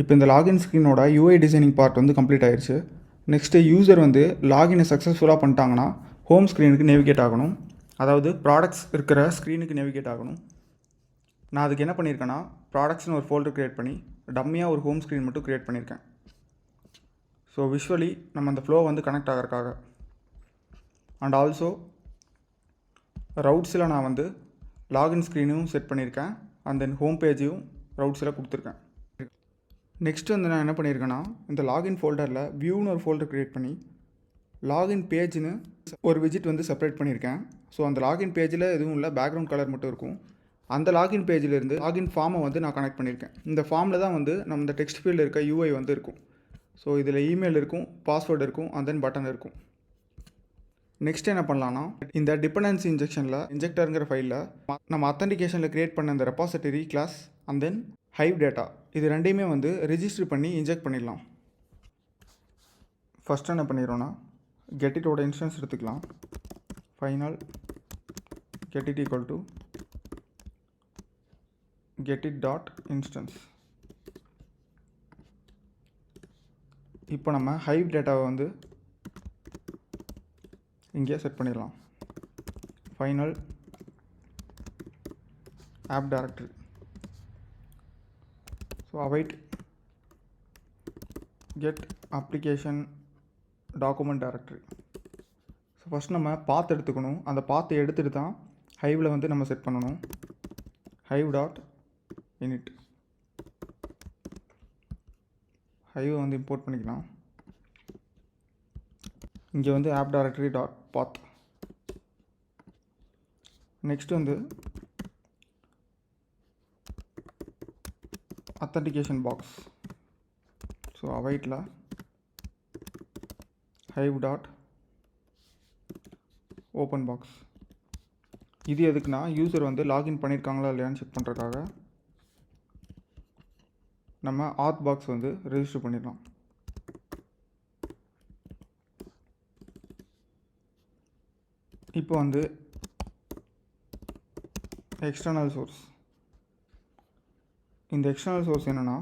இப்போ இந்த லாகின் ஸ்க்ரீனோட யூஐ டிசைனிங் பார்ட் வந்து கம்ப்ளீட் ஆயிடுச்சு. நெக்ஸ்ட்டு யூசர் வந்து லாகினை சக்ஸஸ்ஃபுல்லாக பண்ணிட்டாங்கன்னா ஹோம் ஸ்க்ரீனுக்கு நேவிகேட் ஆகணும். அதாவது ப்ராடக்ட்ஸ் இருக்கிற ஸ்க்ரீனுக்கு நேவிகேட் ஆகணும். நான் அதுக்கு என்ன பண்ணியிருக்கேன்னா ப்ராடக்ட்ஸ்னு ஒரு ஃபோல்டர் க்ரியேட் பண்ணி டம்மியாக ஒரு ஹோம் ஸ்க்ரீன் மட்டும் க்ரியேட் பண்ணியிருக்கேன். ஸோ விஷுவலி நம்ம அந்த ஃப்ளோ வந்து கனெக்ட் ஆகிறதுக்காக. அண்ட் ஆல்சோ ரவுட்ஸில் நான் வந்து லாகின் ஸ்க்ரீனும் செட் பண்ணியிருக்கேன். அண்ட் தென் ஹோம் பேஜையும் ரவுட்ஸில் கொடுத்துருக்கேன். நெக்ஸ்ட் வந்து நான் என்ன பண்ணியிருக்கேன்னா இந்த லாகின் ஃபோல்டரில் வியூன்னு ஒரு ஃபோல்டர் க்ரியேட் பண்ணி லாகின் பேஜ்னு ஒரு விஜிட் வந்து செப்பரேட் பண்ணியிருக்கேன். ஸோ அந்த லாகின் பேஜில் எதுவும் இல்லை, பேக்ரவுண்ட் கலர் மட்டும் இருக்கும். அந்த லாகின் பேஜிலேருந்து லாகின் ஃபார்மை வந்து நான் கனெக்ட் பண்ணியிருக்கேன். இந்த ஃபார்மில் தான் வந்து நம்ம இந்த டெக்ஸ்ட் ஃபீல்டில் இருக்க யூஐ வந்து இருக்கும். ஸோ இதில் இமெயில் இருக்கும், பாஸ்வேர்டு இருக்கும், அண்ட் தென் பட்டன் இருக்கும். நெக்ஸ்ட் என்ன பண்ணலான்னா இந்த டிபெண்டன்சி இன்ஜெக்ஷனில் இன்ஜெக்டருங்கிற ஃபைலில் நம்ம அத்தன்டிகேஷனில் க்ரியேட் பண்ண இந்த repository class and then Hive data இது ரெண்டையுமே வந்து ரெஜிஸ்டர் பண்ணி இன்ஜெக்ட் பண்ணிடலாம். ஃபஸ்ட்டு என்ன பண்ணிடுறோன்னா கெட்டிட்டோட இன்ஸ்டன்ஸ் எடுத்துக்கலாம். Final get it equal to get it dot instance. இப்போ நம்ம ஹைவ் டேட்டாவை வந்து இங்கே செட் பண்ணிடலாம். Final app directory. So await get application document directory. So first நம்ம பாத் எடுத்துக்கணும். அந்த பாத்தை எடுத்துகிட்டு தான் ஹைவில் வந்து நம்ம செட் பண்ணணும். ஹைவ் டாட் இனிட். ஹைவை வந்து இம்போர்ட் பண்ணிக்கலாம். இங்கே வந்து app directory dot path. Next வந்து அத்தன்டிகேஷன் பாக்ஸ். ஸோ அவைட்டில் ஹைவ் டாட் ஓப்பன் பாக்ஸ். இது எதுக்குன்னா யூசர் வந்து லாகின் பண்ணியிருக்காங்களா இல்லையான்னு செக் பண்ணுறதுக்காக நம்ம ஆத் பாக்ஸ் வந்து ரெஜிஸ்டர் பண்ணிடலாம். இப்போ வந்து எக்ஸ்டர்னல் சோர்ஸ். இந்த எக்ஸ்டர்னல் சோர்ஸ் என்னென்னா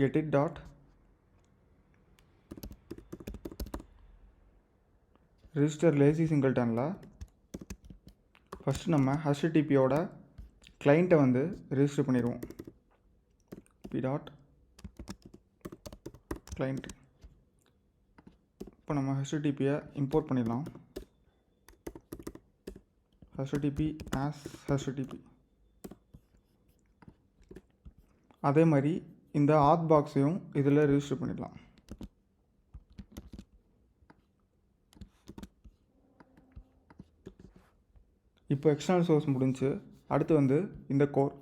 கெட்டிட் டாட் ரெஜிஸ்டர் லேசி சிங்கிள்டனில் ஃபஸ்ட்டு நம்ம ஹெச்டிடிபியோட கிளைண்ட்டை வந்து ரெஜிஸ்டர் பண்ணிடுவோம். B dot client. இப்போ நம்ம ஹெச்டிடிபியை இம்போர்ட் பண்ணிடலாம். HTTP as HTTP. அதே மாதிரி இந்த ஆத் பாக்ஸையும் இதில் ரெஜிஸ்டர் பண்ணிடலாம். இப்போ எக்ஸ்டர்னல் சோர்ஸ் முடிஞ்சு. அடுத்து வந்து இந்த கோர்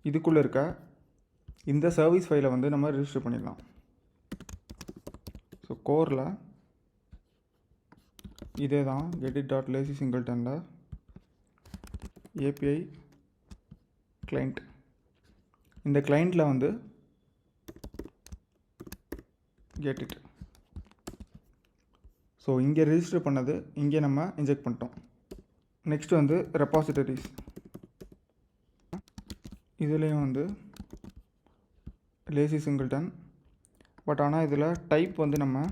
இதுக்குள்ளே இருக்க இந்த சர்வீஸ் ஃபைலை வந்து நம்ம ரெஜிஸ்டர் பண்ணிடலாம். ஸோ கோரில் இதே தான் கெட்டிட் டாட் லேசி சிங்கிள்டனில் ஏபிஐ கிளைண்ட். இந்த கிளைண்ட்டில் வந்து கெட்டிட். ஸோ இங்கே ரெஜிஸ்டர் பண்ணது இங்கே நம்ம இன்ஜெக்ட் பண்ணிட்டோம். நெக்ஸ்ட் வந்து ரெபாசிட்டரிஸ். இதுலேயும் வந்து லேசி சிங்கிள்டன். பட் ஆனால் இதில் டைப் வந்து நம்ம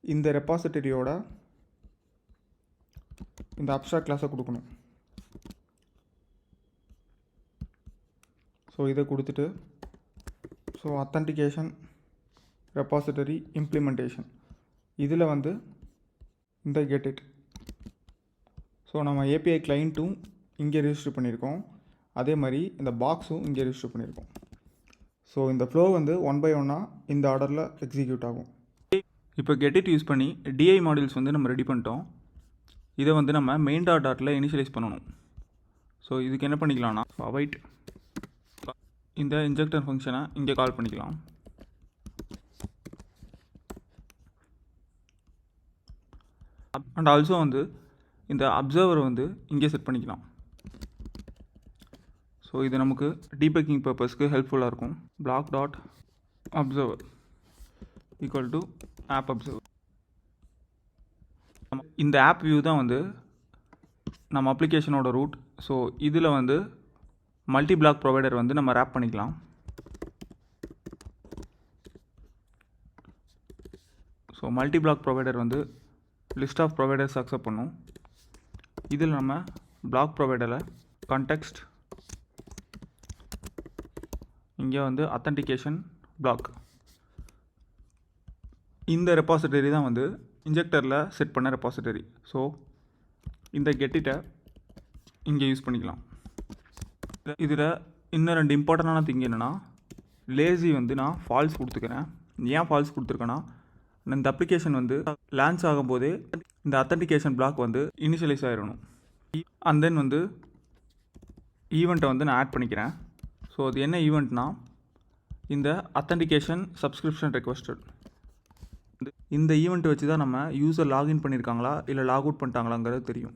இந்த ரெபாசிட்டரியோட இந்த அப்ஸ்ட்ராக்ட் கிளாஸை கொடுக்கணும். ஸோ இதை கொடுத்துட்டு ஸோ அத்தன்டிகேஷன் ரெபாசிட்டரி இம்ப்ளிமெண்டேஷன் இதில் வந்து இந்த கெட்டிட். ஸோ நம்ம ஏபிஐ கிளைண்ட்டும் இங்கே ரெஜிஸ்டர் பண்ணியிருக்கோம். அதே மாதிரி இந்த பாக்ஸும் இங்கே ரெஜிஸ்டர் பண்ணியிருக்கோம். ஸோ இந்த ஃப்ளோ வந்து ஒன் பை ஒன்னாக இந்த ஆர்டரில் எக்ஸிக்யூட் ஆகும். இப்போ கெட்டிட் யூஸ் பண்ணி டிஐ மாடியூல்ஸ் வந்து நம்ம ரெடி பண்ணிட்டோம். இதை வந்து நம்ம மெயின் டாட்டில் இனிஷியலைஸ் பண்ணணும். ஸோ இதுக்கு என்ன பண்ணிக்கலாம்னா அவைட் இந்த இன்ஜெக்டர் ஃபங்க்ஷனை இங்கே கால் பண்ணிக்கலாம். அண்ட் ஆல்சோ வந்து இந்த அப்சர்வரை வந்து இங்கே செட் பண்ணிக்கலாம். ஸோ இது நமக்கு டீபக்கிங் பர்பஸ்க்கு ஹெல்ப்ஃபுல்லாக இருக்கும். Bloc dot observer equal to app observer. இந்த ஆப் வியூ தான் வந்து நம்ம அப்ளிகேஷனோட ரூட். ஸோ இதில் வந்து மல்டி பிளாக் ப்ரொவைடர் வந்து நம்ம ரேப் பண்ணிக்கலாம். ஸோ மல்டி பிளாக் ப்ரொவைடர் வந்து லிஸ்ட் ஆஃப் ப்ரொவைடர்ஸ் அக்செப்ட் பண்ணும். இதில் நம்ம பிளாக் ப்ரொவைடரில் கான்டெக்ஸ்ட் இங்கே வந்து அத்தன்டிகேஷன் பிளாக், இந்த ரெபாசிட்டரி தான் வந்து இன்ஜெக்டரில் செட் பண்ண ரெபாசிட்டரி. ஸோ இந்த கெட்டிட்டை இங்கே யூஸ் பண்ணிக்கலாம். இதில் இன்னும் 2 இம்பார்ட்டண்டான திங் என்னென்னா, லேசி வந்து நான் ஃபால்ஸ் கொடுத்துக்கிறேன். ஏன் ஃபால்ஸ் கொடுத்துருக்கேன்னா, இந்த அப்ளிகேஷன் வந்து லான்ச் ஆகும்போதே இந்த அத்தன்டிகேஷன் பிளாக் வந்து இனிஷியலைஸ் ஆகிடணும். அண்ட் தென் வந்து ஈவெண்ட்டை வந்து நான் ஆட் பண்ணிக்கிறேன். ஸோ அது என்ன ஈவெண்ட்னா, இந்த அத்தன்டிகேஷன் சப்ஸ்கிரிப்ஷன் ரெக்வஸ்டட். இந்த ஈவெண்ட் வச்சு தான் நம்ம யூசர் லாகின் பண்ணியிருக்காங்களா இல்லை லாக் அவுட் பண்ணிட்டாங்களாங்கிறது தெரியும்.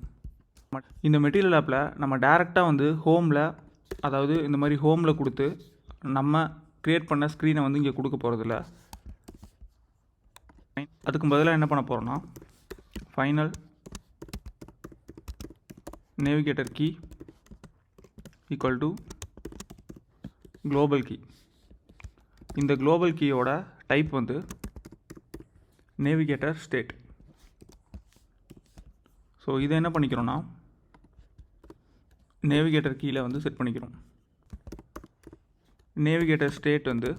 இந்த மெட்டீரியல் ஆப்பில் நம்ம டேரெக்டாக வந்து ஹோமில், அதாவது இந்த மாதிரி ஹோமில் கொடுத்து நம்ம க்ரியேட் பண்ண ஸ்க்ரீனை வந்து இங்கே கொடுக்க போகிறதில்ல. அதுக்கு பதிலாக என்ன பண்ண போகிறோன்னா, final navigator key equal to global key. இந்த குளோபல் கீயோட டைப் வந்து நேவிகேட்டர் ஸ்டேட். ஸோ இதை என்ன பண்ணிக்கிறோன்னா, நேவிகேட்டர் கீழே வந்து செட் பண்ணிக்கிறோம். நேவிகேட்டர் ஸ்டேட் வந்து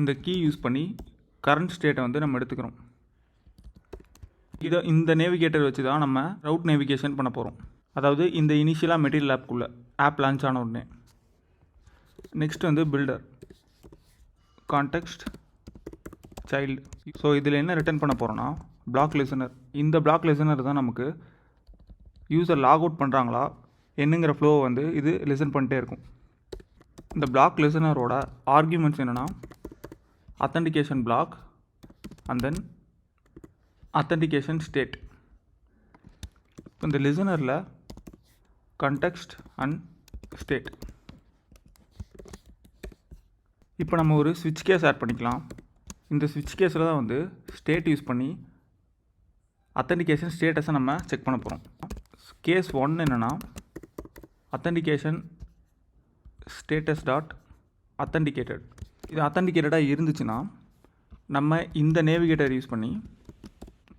இந்த கீ யூஸ் பண்ணி கரண்ட் ஸ்டேட்டை வந்து நம்ம எடுத்துக்கிறோம். இந்த நேவிகேட்டர் வச்சு தான் நம்ம ரவுட் நேவிகேஷன் பண்ண போகிறோம். அதாவது இந்த இனிஷியலாக மெட்டீரியல் ஆப்குள்ளே ஆப் லான்ச் ஆன உடனே. நெக்ஸ்ட் வந்து பில்டர் கான்டெக்ஸ்ட் சைல்டு. ஸோ இதில் என்ன ரிட்டர்ன் பண்ண போகிறோன்னா, பிளாக் லிசனர். இந்த பிளாக் லிசனர் தான் நமக்கு யூசர் லாக் அவுட் பண்ணுறாங்களா என்னங்கிற ஃப்ளோவை வந்து இது லிசன் பண்ணிட்டே இருக்கும். இந்த பிளாக் லிசனரோட ஆர்கியூமெண்ட்ஸ் என்னென்னா, authentication bloc and then authentication state. இந்த லிசனரில் கான்டெக்ஸ்ட் அண்ட் ஸ்டேட். இப்போ நம்ம ஒரு ஸ்விட்ச் கேஸ் ஆட் பண்ணிக்கலாம். இந்த ஸ்விட்ச் கேஸில் தான் வந்து ஸ்டேட் யூஸ் பண்ணி அத்தன்டிகேஷன் ஸ்டேட்டஸை நம்ம செக் பண்ண போகிறோம். கேஸ் 1 என்னென்னா, அத்தன்டிகேஷன் ஸ்டேட்டஸ் டாட் அத்தன்டிகேட்டட். இது அத்தன்டிகேட்டடாக இருந்துச்சுன்னா நம்ம இந்த நேவிகேட்டர் யூஸ் பண்ணி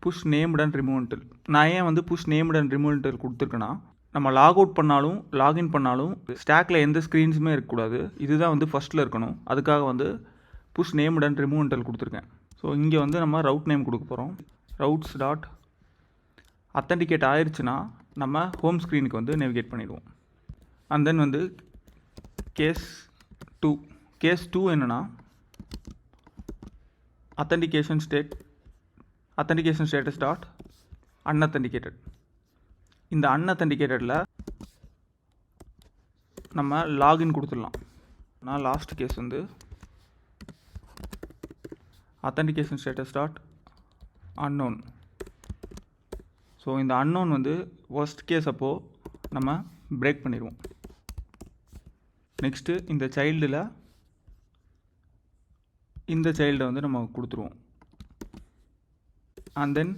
புஷ் நேம்டு அண்ட் ரிமூவல். நான் ஏன் வந்து புஷ் நேம்டு அண்ட் ரிமூவல் கொடுத்துருக்கேன்னா, நம்ம லாக் அவுட் பண்ணாலும் லாகின் பண்ணாலும் ஸ்டாக்கில் எந்த ஸ்க்ரீன்ஸுமே இருக்கக்கூடாது. இதுதான் வந்து ஃபஸ்ட்டில் இருக்கணும். அதுக்காக வந்து புஷ் நேம்டு அண்ட் ரிமூவல் கொடுத்துருக்கேன். ஸோ இங்கே வந்து நம்ம ரவுட் நேம் கொடுக்க போகிறோம். ரவுட்ஸ் டாட் அத்தன்டிகேட் ஆயிடுச்சுன்னா நம்ம ஹோம் ஸ்க்ரீனுக்கு வந்து நேவிகேட் பண்ணிடுவோம். அண்ட் தென் வந்து கேஸ் 2. கேஸ் 2 என்னென்னா, அத்தன்டிகேஷன் ஸ்டேட்டஸ் டாட் அன்அத்தன்டிகேட்டட். இந்த அன்அத்தன்டிகேட்டடில் நம்ம லாகின் கொடுத்துடலாம். ஆனால் லாஸ்ட் கேஸ் வந்து authentication status dot unknown. So இந்த அன்னோன் வந்து worst கேஸ் அப்போது நம்ம பிரேக் பண்ணிடுவோம். நெக்ஸ்ட்டு இந்த சைல்டில் இந்த சைல்டை வந்து நம்ம கொடுத்துருவோம். அண்ட் தென்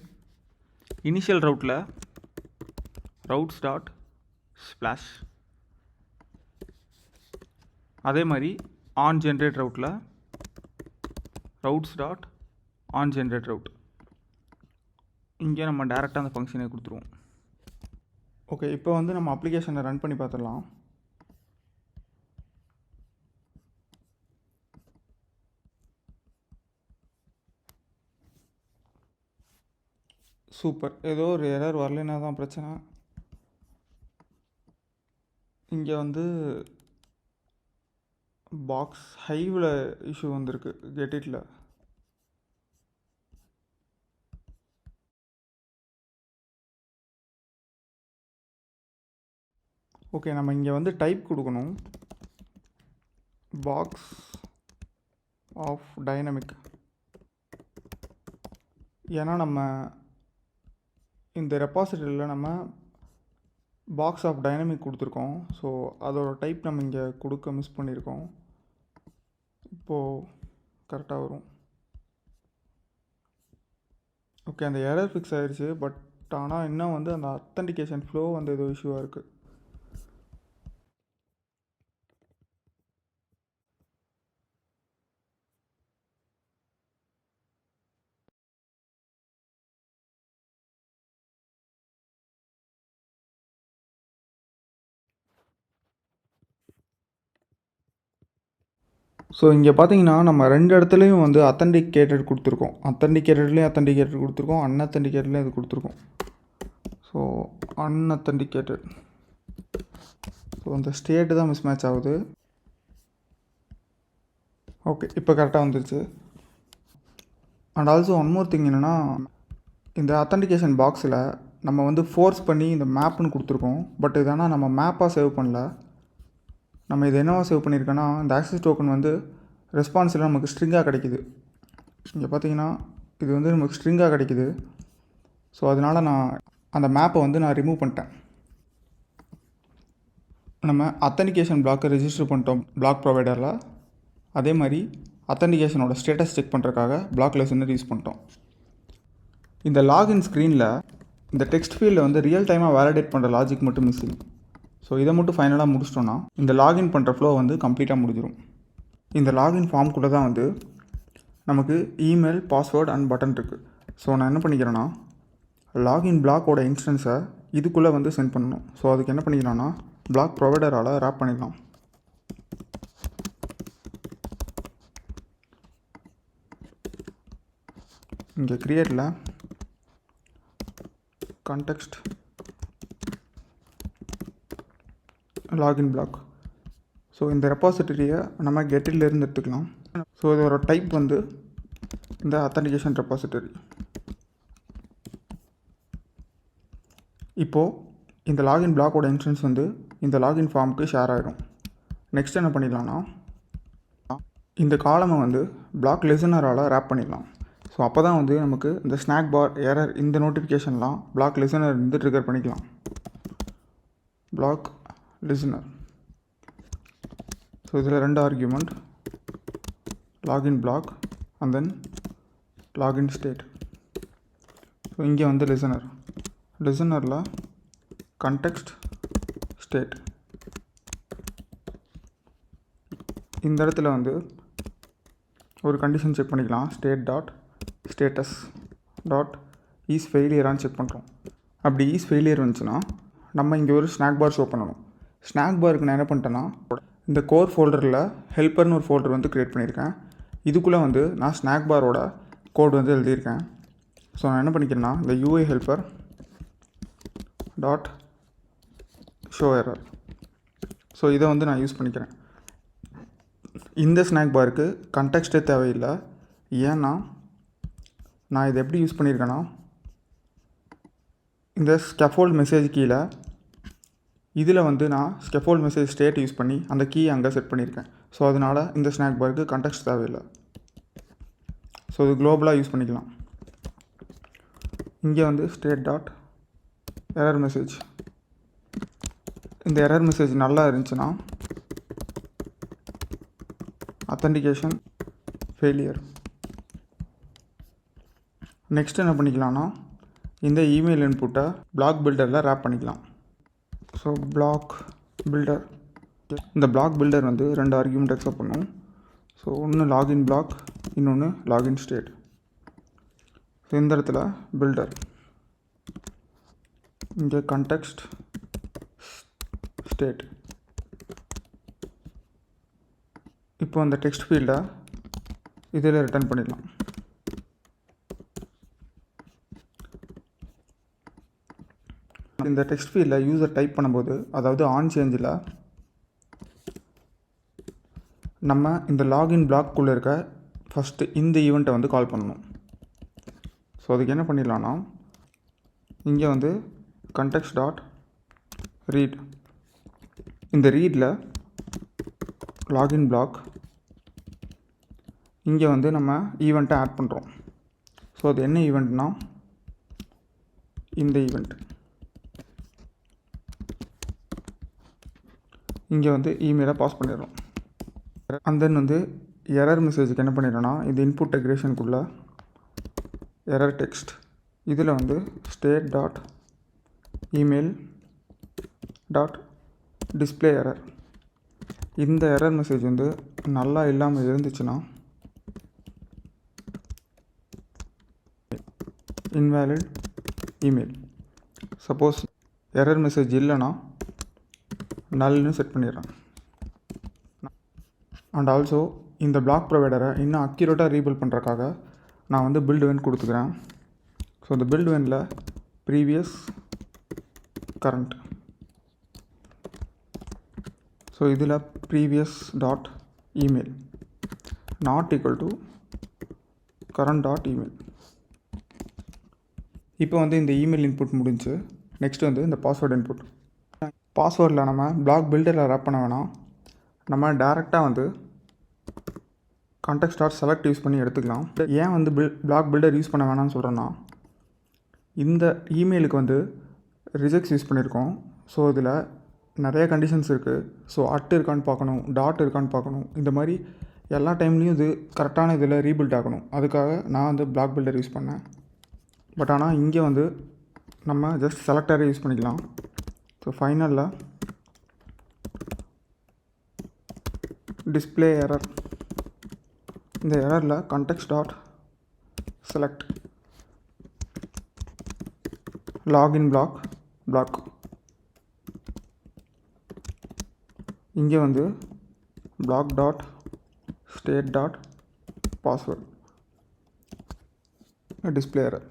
இனிஷியல் ரவுட்டில் ரவுட்ஸ் டாட் ஸ்ப்ளாஷ். அதே மாதிரி ஆன் ஜென்ரேட் ரவுட்டில் routes dot on generate route. இங்கே நம்ம டேரெக்டாக அந்த ஃபங்க்ஷனை கொடுத்துருவோம். ஓகே, இப்போ வந்து நம்ம அப்ளிகேஷனை ரன் பண்ணி பார்த்துடலாம். சூப்பர். ஏதோ ஒரு எரர் வரலைன்னா தான் பிரச்சனை. இங்கே வந்து பாக்ஸ் ஹைவில் இஷ்யூ வந்திருக்கு கெட்டிட்டில். ஓகே, நம்ம இங்கே வந்து டைப் கொடுக்கணும், பாக்ஸ் ஆஃப் டைனமிக். ஏன்னா நம்ம இந்த ரெப்பாசிட்டரியில் நம்ம பாக்ஸ் ஆஃப் டைனமிக் கொடுத்துருக்கோம். ஸோ அதோட டைப் நம்ம இங்கே கொடுக்க மிஸ் பண்ணியிருக்கோம். இப்போது கரெக்டாக வரும். ஓகே, அந்த எரர் ஃபிக்ஸ் ஆகிடுச்சு. பட் ஆனால் இன்னும் வந்து அந்த அத்தன்டிகேஷன் ஃப்ளோ வந்து ஏதோ இஷ்யூவாக இருக்குது. ஸோ இங்கே பார்த்தீங்கன்னா நம்ம 2 இடத்துலையும் வந்து அத்தன்டிகேட்டட் கொடுத்துருக்கோம். அத்தன்டிகேட்டட் கொடுத்துருக்கோம், அன்அத்தன்டிகேட்டட்லேயும் இது கொடுத்துருக்கோம். ஸோ அன்அத்தன்டிகேட்டட், ஸோ அந்த ஸ்டேட்டு தான் மிஸ் மேட்ச் ஆகுது. ஓகே, இப்போ கரெக்டாக வந்துருச்சு. And also one more thing என்னென்னா, இந்த அத்தன்டிகேஷன் பாக்ஸில் நம்ம வந்து ஃபோர்ஸ் பண்ணி இந்த மேப்னு கொடுத்துருக்கோம். பட் இது ஆனால் நம்ம மேப்பாக சேவ் பண்ணல. நம்ம இது என்னவா சேவ் பண்ணியிருக்கோன்னா, இந்த ஆக்சஸ் டோக்கன் வந்து ரெஸ்பான்ஸில் நமக்கு ஸ்ட்ரிங்காக கிடைக்குது. இங்கே பார்த்தீங்கன்னா இது வந்து நமக்கு ஸ்ட்ரிங்காக கிடைக்குது. ஸோ அதனால் நான் அந்த மேப்பை வந்து நான் ரிமூவ் பண்ணிட்டேன். நம்ம அத்தன்டிகேஷன் பிளாக்கை ரெஜிஸ்டர் பண்ணிட்டோம் பிளாக் ப்ரொவைடரில். அதே மாதிரி அத்தன்டிகேஷனோட ஸ்டேட்டஸ் செக் பண்ணுறதுக்காக பிளாக் லிசனர் யூஸ் பண்ணிட்டோம். இந்த லாகின் ஸ்க்ரீனில் இந்த டெக்ஸ்ட் ஃபீல்டில் வந்து ரியல் டைமாக வேலிடேட் பண்ணுற லாஜிக் மட்டும் மிஸ்ஸிங். ஸோ இதை மட்டும் ஃபைனலாக முடிச்சிட்டோன்னா இந்த லாகின் பண்ணுற ஃப்ளோ வந்து கம்ப்ளீட்டாக முடிஞ்சிடும். இந்த லாகின் ஃபார்ம் கூட தான் வந்து நமக்கு இமெயில், பாஸ்வேர்டு அண்ட் பட்டன் இருக்குது. ஸோ நான் என்ன பண்ணிக்கிறேன்னா, லாகின் பிளாக்கோட இன்ஸ்டன்ஸை இதுக்குள்ளே வந்து சென்ட் பண்ணணும். ஸோ அதுக்கு என்ன பண்ணிக்கலாம்னா, பிளாக் ப்ரொவைடரால் ரேப் பண்ணிடலாம். இங்கே க்ரியேட்டில் கான்டெக்ஸ்ட் லாகின் பிளாக். ஸோ இந்த ரெப்பாசிட்டரியை நம்ம கெட்டிலேருந்து எடுத்துக்கலாம். ஸோ இதோட டைப் வந்து இந்த அத்தன்டிகேஷன் ரெப்பாசிட்டரி. இப்போது இந்த லாகின் பிளாக்கோட இன்ஸ்டன்ஸ் வந்து இந்த லாகின் ஃபார்முக்கு ஷேர் ஆகிடும். நெக்ஸ்ட் என்ன பண்ணிடலாம்னா, இந்த காலமை வந்து பிளாக் லிசனரால் ரேப் பண்ணிடலாம். ஸோ அப்போ தான் வந்து நமக்கு இந்த ஸ்நாக் பார் எரர் இந்த நோட்டிஃபிகேஷன்லாம் பிளாக் லிசனர் வந்து ட்ரிகர் பண்ணிக்கலாம். Bloc listener. ஸோ இதில் 2 argument, login bloc and then login state. So இங்கே வந்து லிசனரில் கான்டெக்ஸ்ட் ஸ்டேட். இந்த இடத்துல வந்து ஒரு கண்டிஷன் செக் பண்ணிக்கலாம். State dot status dot is ஃபெயிலியரான்னு செக் பண்ணுறோம். அப்படி ஈஸ் ஃபெயிலியர் வந்துச்சுன்னா நம்ம இங்கே ஒரு ஸ்நாக் பார் ஷோ பண்ணணும். ஸ்நாக் பாருக்கு நான் என்ன பண்ணிட்டேன்னா, இந்த கோர் ஃபோல்டரில் ஹெல்ப்பர்னு ஒரு ஃபோல்டர் வந்து க்ரியேட் பண்ணியிருக்கேன். இதுக்குள்ளே வந்து நான் ஸ்நாக் பாரோட கோட் வந்து எழுதியிருக்கேன். ஸோ நான் என்ன பண்ணிக்கிறேன்னா, இந்த UI helper dot show error. So இதை வந்து நான் யூஸ் பண்ணிக்கிறேன். இந்த ஸ்நாக் பாருக்கு கண்டெக்ஸ்ட்டே தேவையில்லை. ஏன்னா நான் இதை எப்படி யூஸ் பண்ணியிருக்கேன்னா, இந்த ஸ்கெஃபோல்ட் மெசேஜ் கீழே இதில் வந்து நான் ஸ்கெஃபோல்ட் மெசேஜ் ஸ்டேட் யூஸ் பண்ணி அந்த கீ அங்கே செட் பண்ணியிருக்கேன். ஸோ அதனால் இந்த ஸ்நாக் பாருக்கு கண்டெக்ஸ்ட் தேவையில்லை. ஸோ இது குளோபலாக யூஸ் பண்ணிக்கலாம். இங்கே வந்து ஸ்டேட் டாட் எரர் மெசேஜ். இந்த எரர் மெசேஜ் நல்லா இருந்துச்சுன்னா அத்தன்டிகேஷன் ஃபெயிலியர். நெக்ஸ்ட் என்ன பண்ணிக்கலாம்னா, இந்த இமெயில் இன்புட்டை பிளாக் பில்டரில் ரேப் பண்ணிக்கலாம். ஸோ பிளாக் பில்டர், இந்த பிளாக் பில்டர் வந்து 2 ஆர்கியூமெண்ட் அக்செப்ட் பண்ணும். ஸோ ஒன்று லாகின் பிளாக், இன்னொன்று லாகின் ஸ்டேட். ஸோ இந்த இடத்துல பில்டர், இங்கே கான்டெக்ஸ்ட் ஸ்டேட். இப்போ அந்த டெக்ஸ்ட் ஃபீல்டை இதில் ரிட்டர்ன் பண்ணிடலாம். இந்த டெக்ஸ்ட் ஃபீல்டில் யூசர் டைப் பண்ணும்போது, அதாவது ஆன் சேஞ்சில் நம்ம இந்த லாகின் பிளாக்குள்ளே இருக்க ஃபஸ்ட்டு இந்த ஈவெண்ட்டை வந்து கால் பண்ணணும். ஸோ அதுக்கு என்ன பண்ணிடலான்னா, இங்கே வந்து கான்டெக்ஸ்ட் டாட் ரீட். இந்த ரீடில் லாகின் பிளாக், இங்கே வந்து நம்ம ஈவெண்ட்டை ஆட் பண்ணுறோம். ஸோ அது என்ன ஈவெண்ட்னா, இந்த ஈவெண்ட். இங்கே வந்து இமெயிலை பாஸ் பண்ணிடுறோம். அண்ட் தென் வந்து எரர் மெசேஜுக்கு என்ன பண்ணிடுறோன்னா இந்த இன்புட் டெக்ரேஷனுக்குள்ளே எரர் டெக்ஸ்ட் இதில் வந்து state dot email dot display error. இந்த எரர் மெசேஜ் வந்து நல்லா இல்லாமல் இருந்துச்சுன்னா invalid email. Suppose error message இல்லைன்னா நல்னு செட் பண்ணிடுறேன். அண்ட் ஆல்சோ இந்த பிளாக் ப்ரொவைடரை இன்னும் அக்யூரேட்டாக ரீபில்ட் பண்ணுறக்காக நான் வந்து பில்ட் வென் கொடுத்துக்கிறேன். ஸோ இந்த பில்ட் வெனில் ப்ரீவியஸ் கரண்ட். ஸோ இதில் previous dot email not equal to current dot email. இப்போ வந்து இந்த இமெயில் இன்புட் முடிஞ்சு நெக்ஸ்ட் வந்து இந்த பாஸ்வேர்டு இன்புட். பாஸ்வேர்டில் நம்ம பிளாக் பில்டரில் ரேப் பண்ண வேணாம், நம்ம டேரெக்டாக வந்து கான்டெக்ஸ்ட் டாட் செலக்ட் யூஸ் பண்ணி எடுத்துக்கலாம். ஏன் வந்து பிளாக் பில்டர் யூஸ் பண்ண வேணாம்னு சொல்கிறேன்னா இந்த இமெயிலுக்கு வந்து ரிஜெக்ட்ஸ் யூஸ் பண்ணியிருக்கோம். ஸோ இதில் நிறைய கண்டிஷன்ஸ் இருக்குது. ஸோ இருக்கான்னு பார்க்கணும், டாட் இருக்கான்னு பார்க்கணும். இந்த மாதிரி எல்லா டைம்லேயும் இது கரெக்டான இதில் ரீபில்ட் ஆகணும். அதுக்காக நான் வந்து பிளாக் பில்டர் யூஸ் பண்ணேன். பட் ஆனால் இங்கே வந்து நம்ம ஜஸ்ட் செலக்டரை யூஸ் பண்ணிக்கலாம். ஸோ ஃபைனலில் டிஸ்பிளே எரர். இந்த எரரில் context dot select login bloc. இங்கே வந்து bloc dot state dot password display error.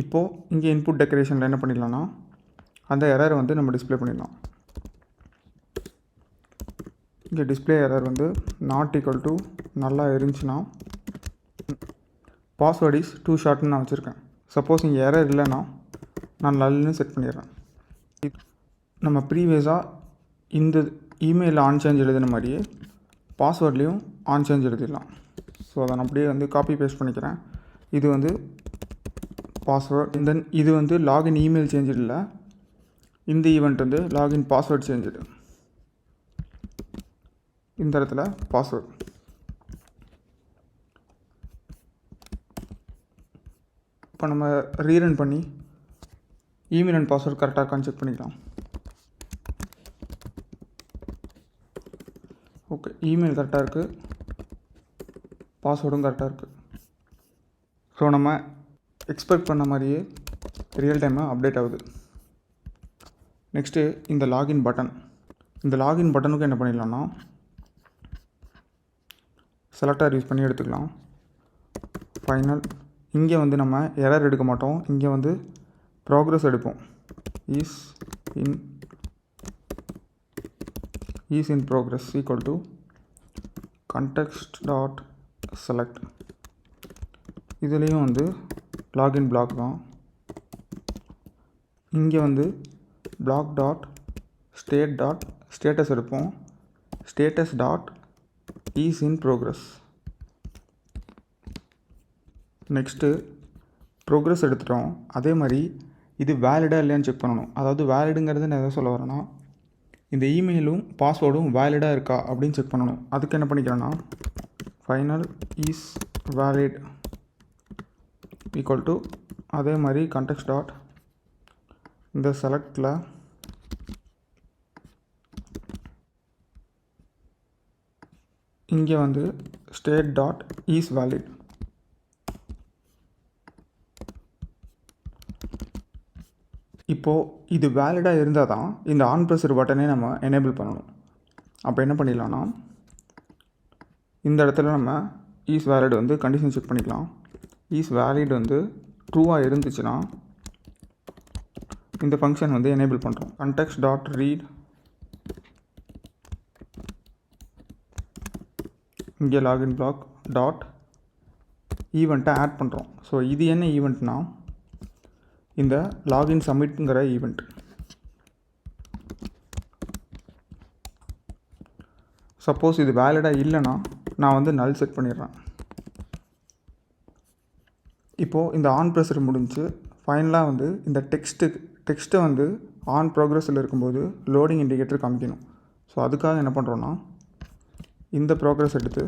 இப்போது இங்கே இன்புட் டெக்கரேஷனில் என்ன பண்ணிடலாம்னா அந்த எரரை வந்து நம்ம டிஸ்பிளே பண்ணிடலாம். இங்கே டிஸ்பிளே எரர் வந்து நாட் ஈக்குவல் டு நல்லா இருந்துச்சுன்னா பாஸ்வேர்ட் இஸ் டூ ஷார்ட்னு நான் வச்சுருக்கேன். சப்போஸ் இங்கே எரர் இல்லைன்னா நான் நல்னு செட் பண்ணிடுறேன். நம்ம ப்ரீவியஸாக இந்த இமெயிலில் ஆன் சேஞ்ச் எழுதின மாதிரியே பாஸ்வேர்ட்லேயும் ஆன் சேஞ்ச் எழுதிடலாம். ஸோ அதை நான் அப்படியே வந்து காப்பி பேஸ்ட் பண்ணிக்கிறேன். இது வந்து பாஸ்வேர்ட். தென் இது வந்து லாகின் இமெயில் சேஞ்ச் இல்லை, இந்த ஈவெண்ட் வந்து லாகின் பாஸ்வேர்ட் சேஞ்சு. இந்த இடத்துல பாஸ்வேர்ட். இப்போ நம்ம ரீரன் பண்ணி இமெயில் அண்ட் பாஸ்வேர்ட் கரெக்டாக இருக்கான்னு செக் பண்ணிக்கலாம். ஓகே, இமெயில் கரெக்டாக இருக்குது, பாஸ்வேர்டும் கரெக்டாக இருக்குது. ஸோ நம்ம எக்ஸ்பெக்ட் பண்ண மாதிரியே ரியல் டைமாக அப்டேட் ஆகுது. நெக்ஸ்ட்டு இந்த லாகின் பட்டன். இந்த லாகின் பட்டனுக்கு என்ன பண்ணிடலாம்னா செலக்டர் யூஸ் பண்ணி எடுத்துக்கலாம். ஃபைனல். இங்கே வந்து நம்ம எரர் எடுக்க மாட்டோம், இங்கே வந்து ப்ராக்ரஸ் எடுப்போம். Is in progress equal to context dot select. இதுலேயும் வந்து லாகின் பிளாக் தான். இங்கே வந்து bloc dot state dot status எடுப்போம். Status dot is in progress. Next progress எடுத்துட்டோம். அதே மாதிரி இது வேலிடாக இல்லையான்னு செக் பண்ணணும். அதாவது வேலிடுங்கிறது நான் எதை சொல்ல வரேன்னா இந்த இமெயிலும் பாஸ்வேர்டும் வேலிடாக இருக்கா அப்படின்னு செக் பண்ணணும். அதுக்கு என்ன பண்ணிக்கிறேன்னா final is valid equal to அதே மாதிரி கான்டெக்ஸ்ட் டாட் இந்த செலக்டில் இங்கே வந்து ஸ்டேட் டாட் இஸ் வேலிட். இப்போது இது வேலிடாக இருந்தால் தான் இந்த ஆன் ப்ரெஷர் பட்டனே நம்ம எனேபிள் பண்ணணும். அப்போ என்ன பண்ணிடலாம்னா இந்த இடத்துல நம்ம இஸ் வேலிட் வந்து கண்டிஷன் செக் பண்ணிக்கலாம். இஸ் வேலிட் வந்து ட்ரூவாக இருந்துச்சுன்னா இந்த ஃபங்க்ஷன் வந்து எனேபிள் பண்ணுறோம். கான்டெக்ஸ்ட் டாட் ரீட் இங்கே லாகின் பிளாக் டாட் ஈவெண்ட்டை ஆட் பண்ணுறோம். ஸோ இது என்ன ஈவெண்ட்னா இந்த லாகின் சப்மிட்ங்கிற ஈவெண்ட். சப்போஸ் இது வேலிடாக இல்லைன்னா நான் வந்து நல் செட் பண்ணிடுறேன். இப்போது இந்த ஆன் ப்ரெஷர் முடிஞ்சு ஃபைனலாக வந்து இந்த டெக்ஸ்ட்டை வந்து ஆன் ப்ரோக்ரஸில் இருக்கும்போது லோடிங் இண்டிகேட்டர் காமிக்கணும். ஸோ அதுக்காக என்ன பண்ணுறோன்னா இந்த ப்ரோக்ரஸ் எடுத்து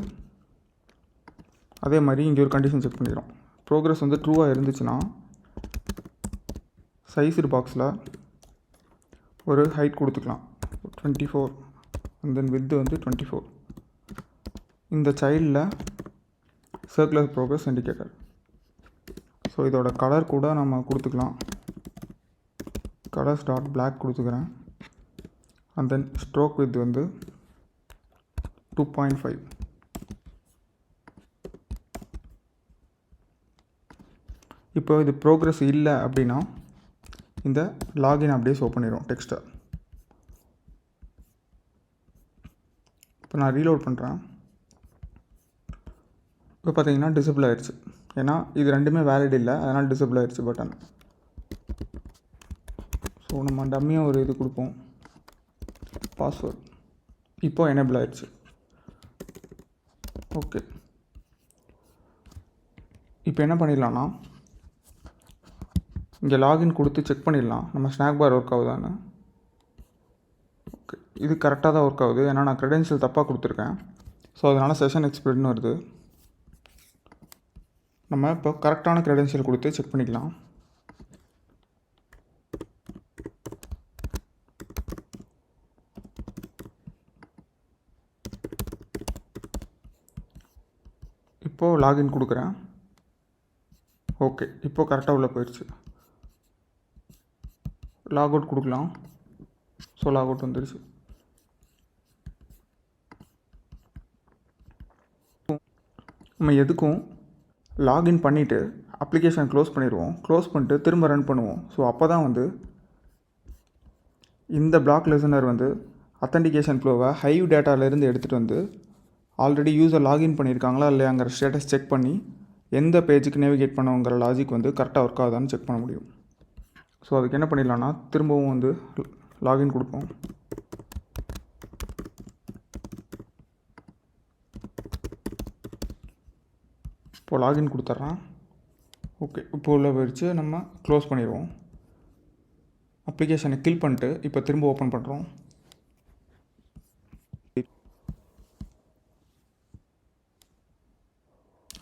அதே மாதிரி இங்கே ஒரு கண்டிஷன் செக் பண்ணிக்கிறோம். ப்ரோக்ரஸ் வந்து ட்ரூவாக இருந்துச்சுன்னா சைஸ்டு பாக்ஸில் ஒரு ஹைட் கொடுத்துக்கலாம் 24 அண்ட் தென் வித்து வந்து 24. இந்த சைல்டில் சர்க்குலர் ப்ரோக்ரஸ் இண்டிகேட்டர். ஸோ இதோட கலர் கூட நம்ம கொடுத்துக்கலாம். கலர்ஸ் டாட் பிளாக் கொடுத்துக்கிறேன். அண்ட் தென் ஸ்ட்ரோக் வித் வந்து 2.5. இப்போ இது ப்ரோக்ரஸ் இல்லை அப்படின்னா இந்த லாகின் அப்படியே ஷோ பண்ணிடும் டெக்ஸ்ட்டை. இப்போ நான் ரீலோட் பண்ணுறேன். இப்போ பார்த்தீங்கன்னா டிசபிள் ஆயிடுச்சு. ஏன்னா இது ரெண்டுமே வேலிட் இல்லை, அதனால் டிசபிள் ஆயிடுச்சு பட்டன். ஸோ நம்ம டம்மியாக ஒரு இது கொடுப்போம், பாஸ்வேர்ட். இப்போ எனேபிள் ஆயிடுச்சு. ஓகே, இப்போ என்ன பண்ணிடலான்னா இங்கே லாகின் கொடுத்து செக் பண்ணிடலாம் நம்ம ஸ்நாக் பார் ஒர்க் ஆகுதான்னு. ஓகே, இது கரெக்டாக தான் ஒர்க் ஆகுது. ஏன்னா நான் க்ரெடென்ஷியல் தப்பாக கொடுத்துருக்கேன். ஸோ அதனால் செஷன் எக்ஸ்பிரட்னு வருது. நம்ம இப்போ கரெக்டான க்ரெடென்ஷியல் கொடுத்து செக் பண்ணிக்கலாம். இப்போது லாகின் கொடுக்குறேன். ஓகே, இப்போது கரெக்டாக உள்ளே போயிடுச்சு. லாக் அவுட் கொடுக்கலாம். ஸோ லாக் அவுட் வந்துடுச்சு. நம்ம எதுக்கும் லாகின் பண்ணிவிட்டு அப்ளிகேஷன் க்ளோஸ் பண்ணிடுவோம். க்ளோஸ் பண்ணிட்டு திரும்ப ரன் பண்ணுவோம். ஸோ அப்போ தான் வந்து இந்த பிளாக் லிசனர் வந்து அத்தன்டிகேஷன் ஃப்ளோவை ஹைவ் டேட்டாவிலேருந்து எடுத்துகிட்டு வந்து ஆல்ரெடி யூசர் லாகின் பண்ணியிருக்காங்களா இல்லையாங்கிற ஸ்டேட்டஸ் செக் பண்ணி எந்த பேஜுக்கு நேவிகேட் பண்ணுவோங்கிற லாஜிக் வந்து கரெக்டாக ஒர்க் ஆகுதான்னு செக் பண்ண முடியும். ஸோ அதுக்கு என்ன பண்ணிடலான்னா திரும்பவும் வந்து லாகின் கொடுப்போம். இப்போது லாகின் கொடுத்துட்றேன். ஓகே, இப்போ உள்ள போயிடுச்சு. நம்ம க்ளோஸ் பண்ணிடுவோம். அப்ளிகேஷனை கில் பண்ணிட்டு இப்போ திரும்ப ஓப்பன் பண்ணுறோம்.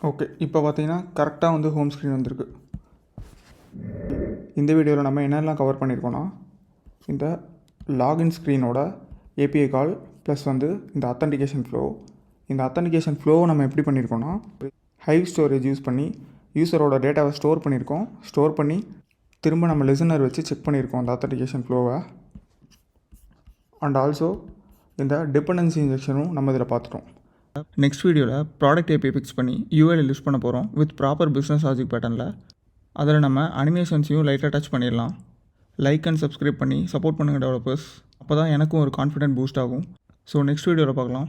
ஓகே, இப்போ பார்த்தீங்கன்னா கரெக்டாக வந்து ஹோம் ஸ்க்ரீன் வந்திருக்கு. இந்த வீடியோவில் நம்ம என்னெல்லாம் கவர் பண்ணியிருக்கோன்னா இந்த லாகின் ஸ்க்ரீனோட ஏபிஐ கால் ப்ளஸ் வந்து இந்த அத்தன்டிகேஷன் ஃப்ளோ. இந்த அத்தன்டிகேஷன் ஃப்ளோவை நம்ம எப்படி பண்ணியிருக்கோன்னா ஹைவ் ஸ்டோரேஜ் யூஸ் பண்ணி யூஸரோட டேட்டாவை ஸ்டோர் பண்ணியிருக்கோம். ஸ்டோர் பண்ணி திரும்ப நம்ம லிசனர் வச்சு செக் பண்ணியிருக்கோம் அந்த அத்தன்டிகேஷன் ஃப்ளோவை. அண்ட் ஆல்சோ இந்த டிபெண்டன்சி இன்ஜெக்ஷனும் நம்ம இதில் பார்த்துட்டோம். நெக்ஸ்ட் வீடியோவில் ப்ராடக்ட் ஏபிஐ ஃபிக்ஸ் பண்ணி யூஐயில் லிஸ்ட் பண்ண போகிறோம் வித் ப்ராப்பர் பிஸ்னஸ் லாஜிக் பேட்டர்னில். அதில் நம்ம அனிமேஷன்ஸையும் லைட்டாக டச் பண்ணிடலாம். லைக் அண்ட் சப்ஸ்கிரைப் பண்ணி சப்போர்ட் பண்ணுங்கள் டெவலப்பர்ஸ். அப்போ தான் எனக்கும் ஒரு கான்ஃபிடென்ட் பூஸ்ட் ஆகும். ஸோ நெக்ஸ்ட் வீடியோவில் பார்க்கலாம்.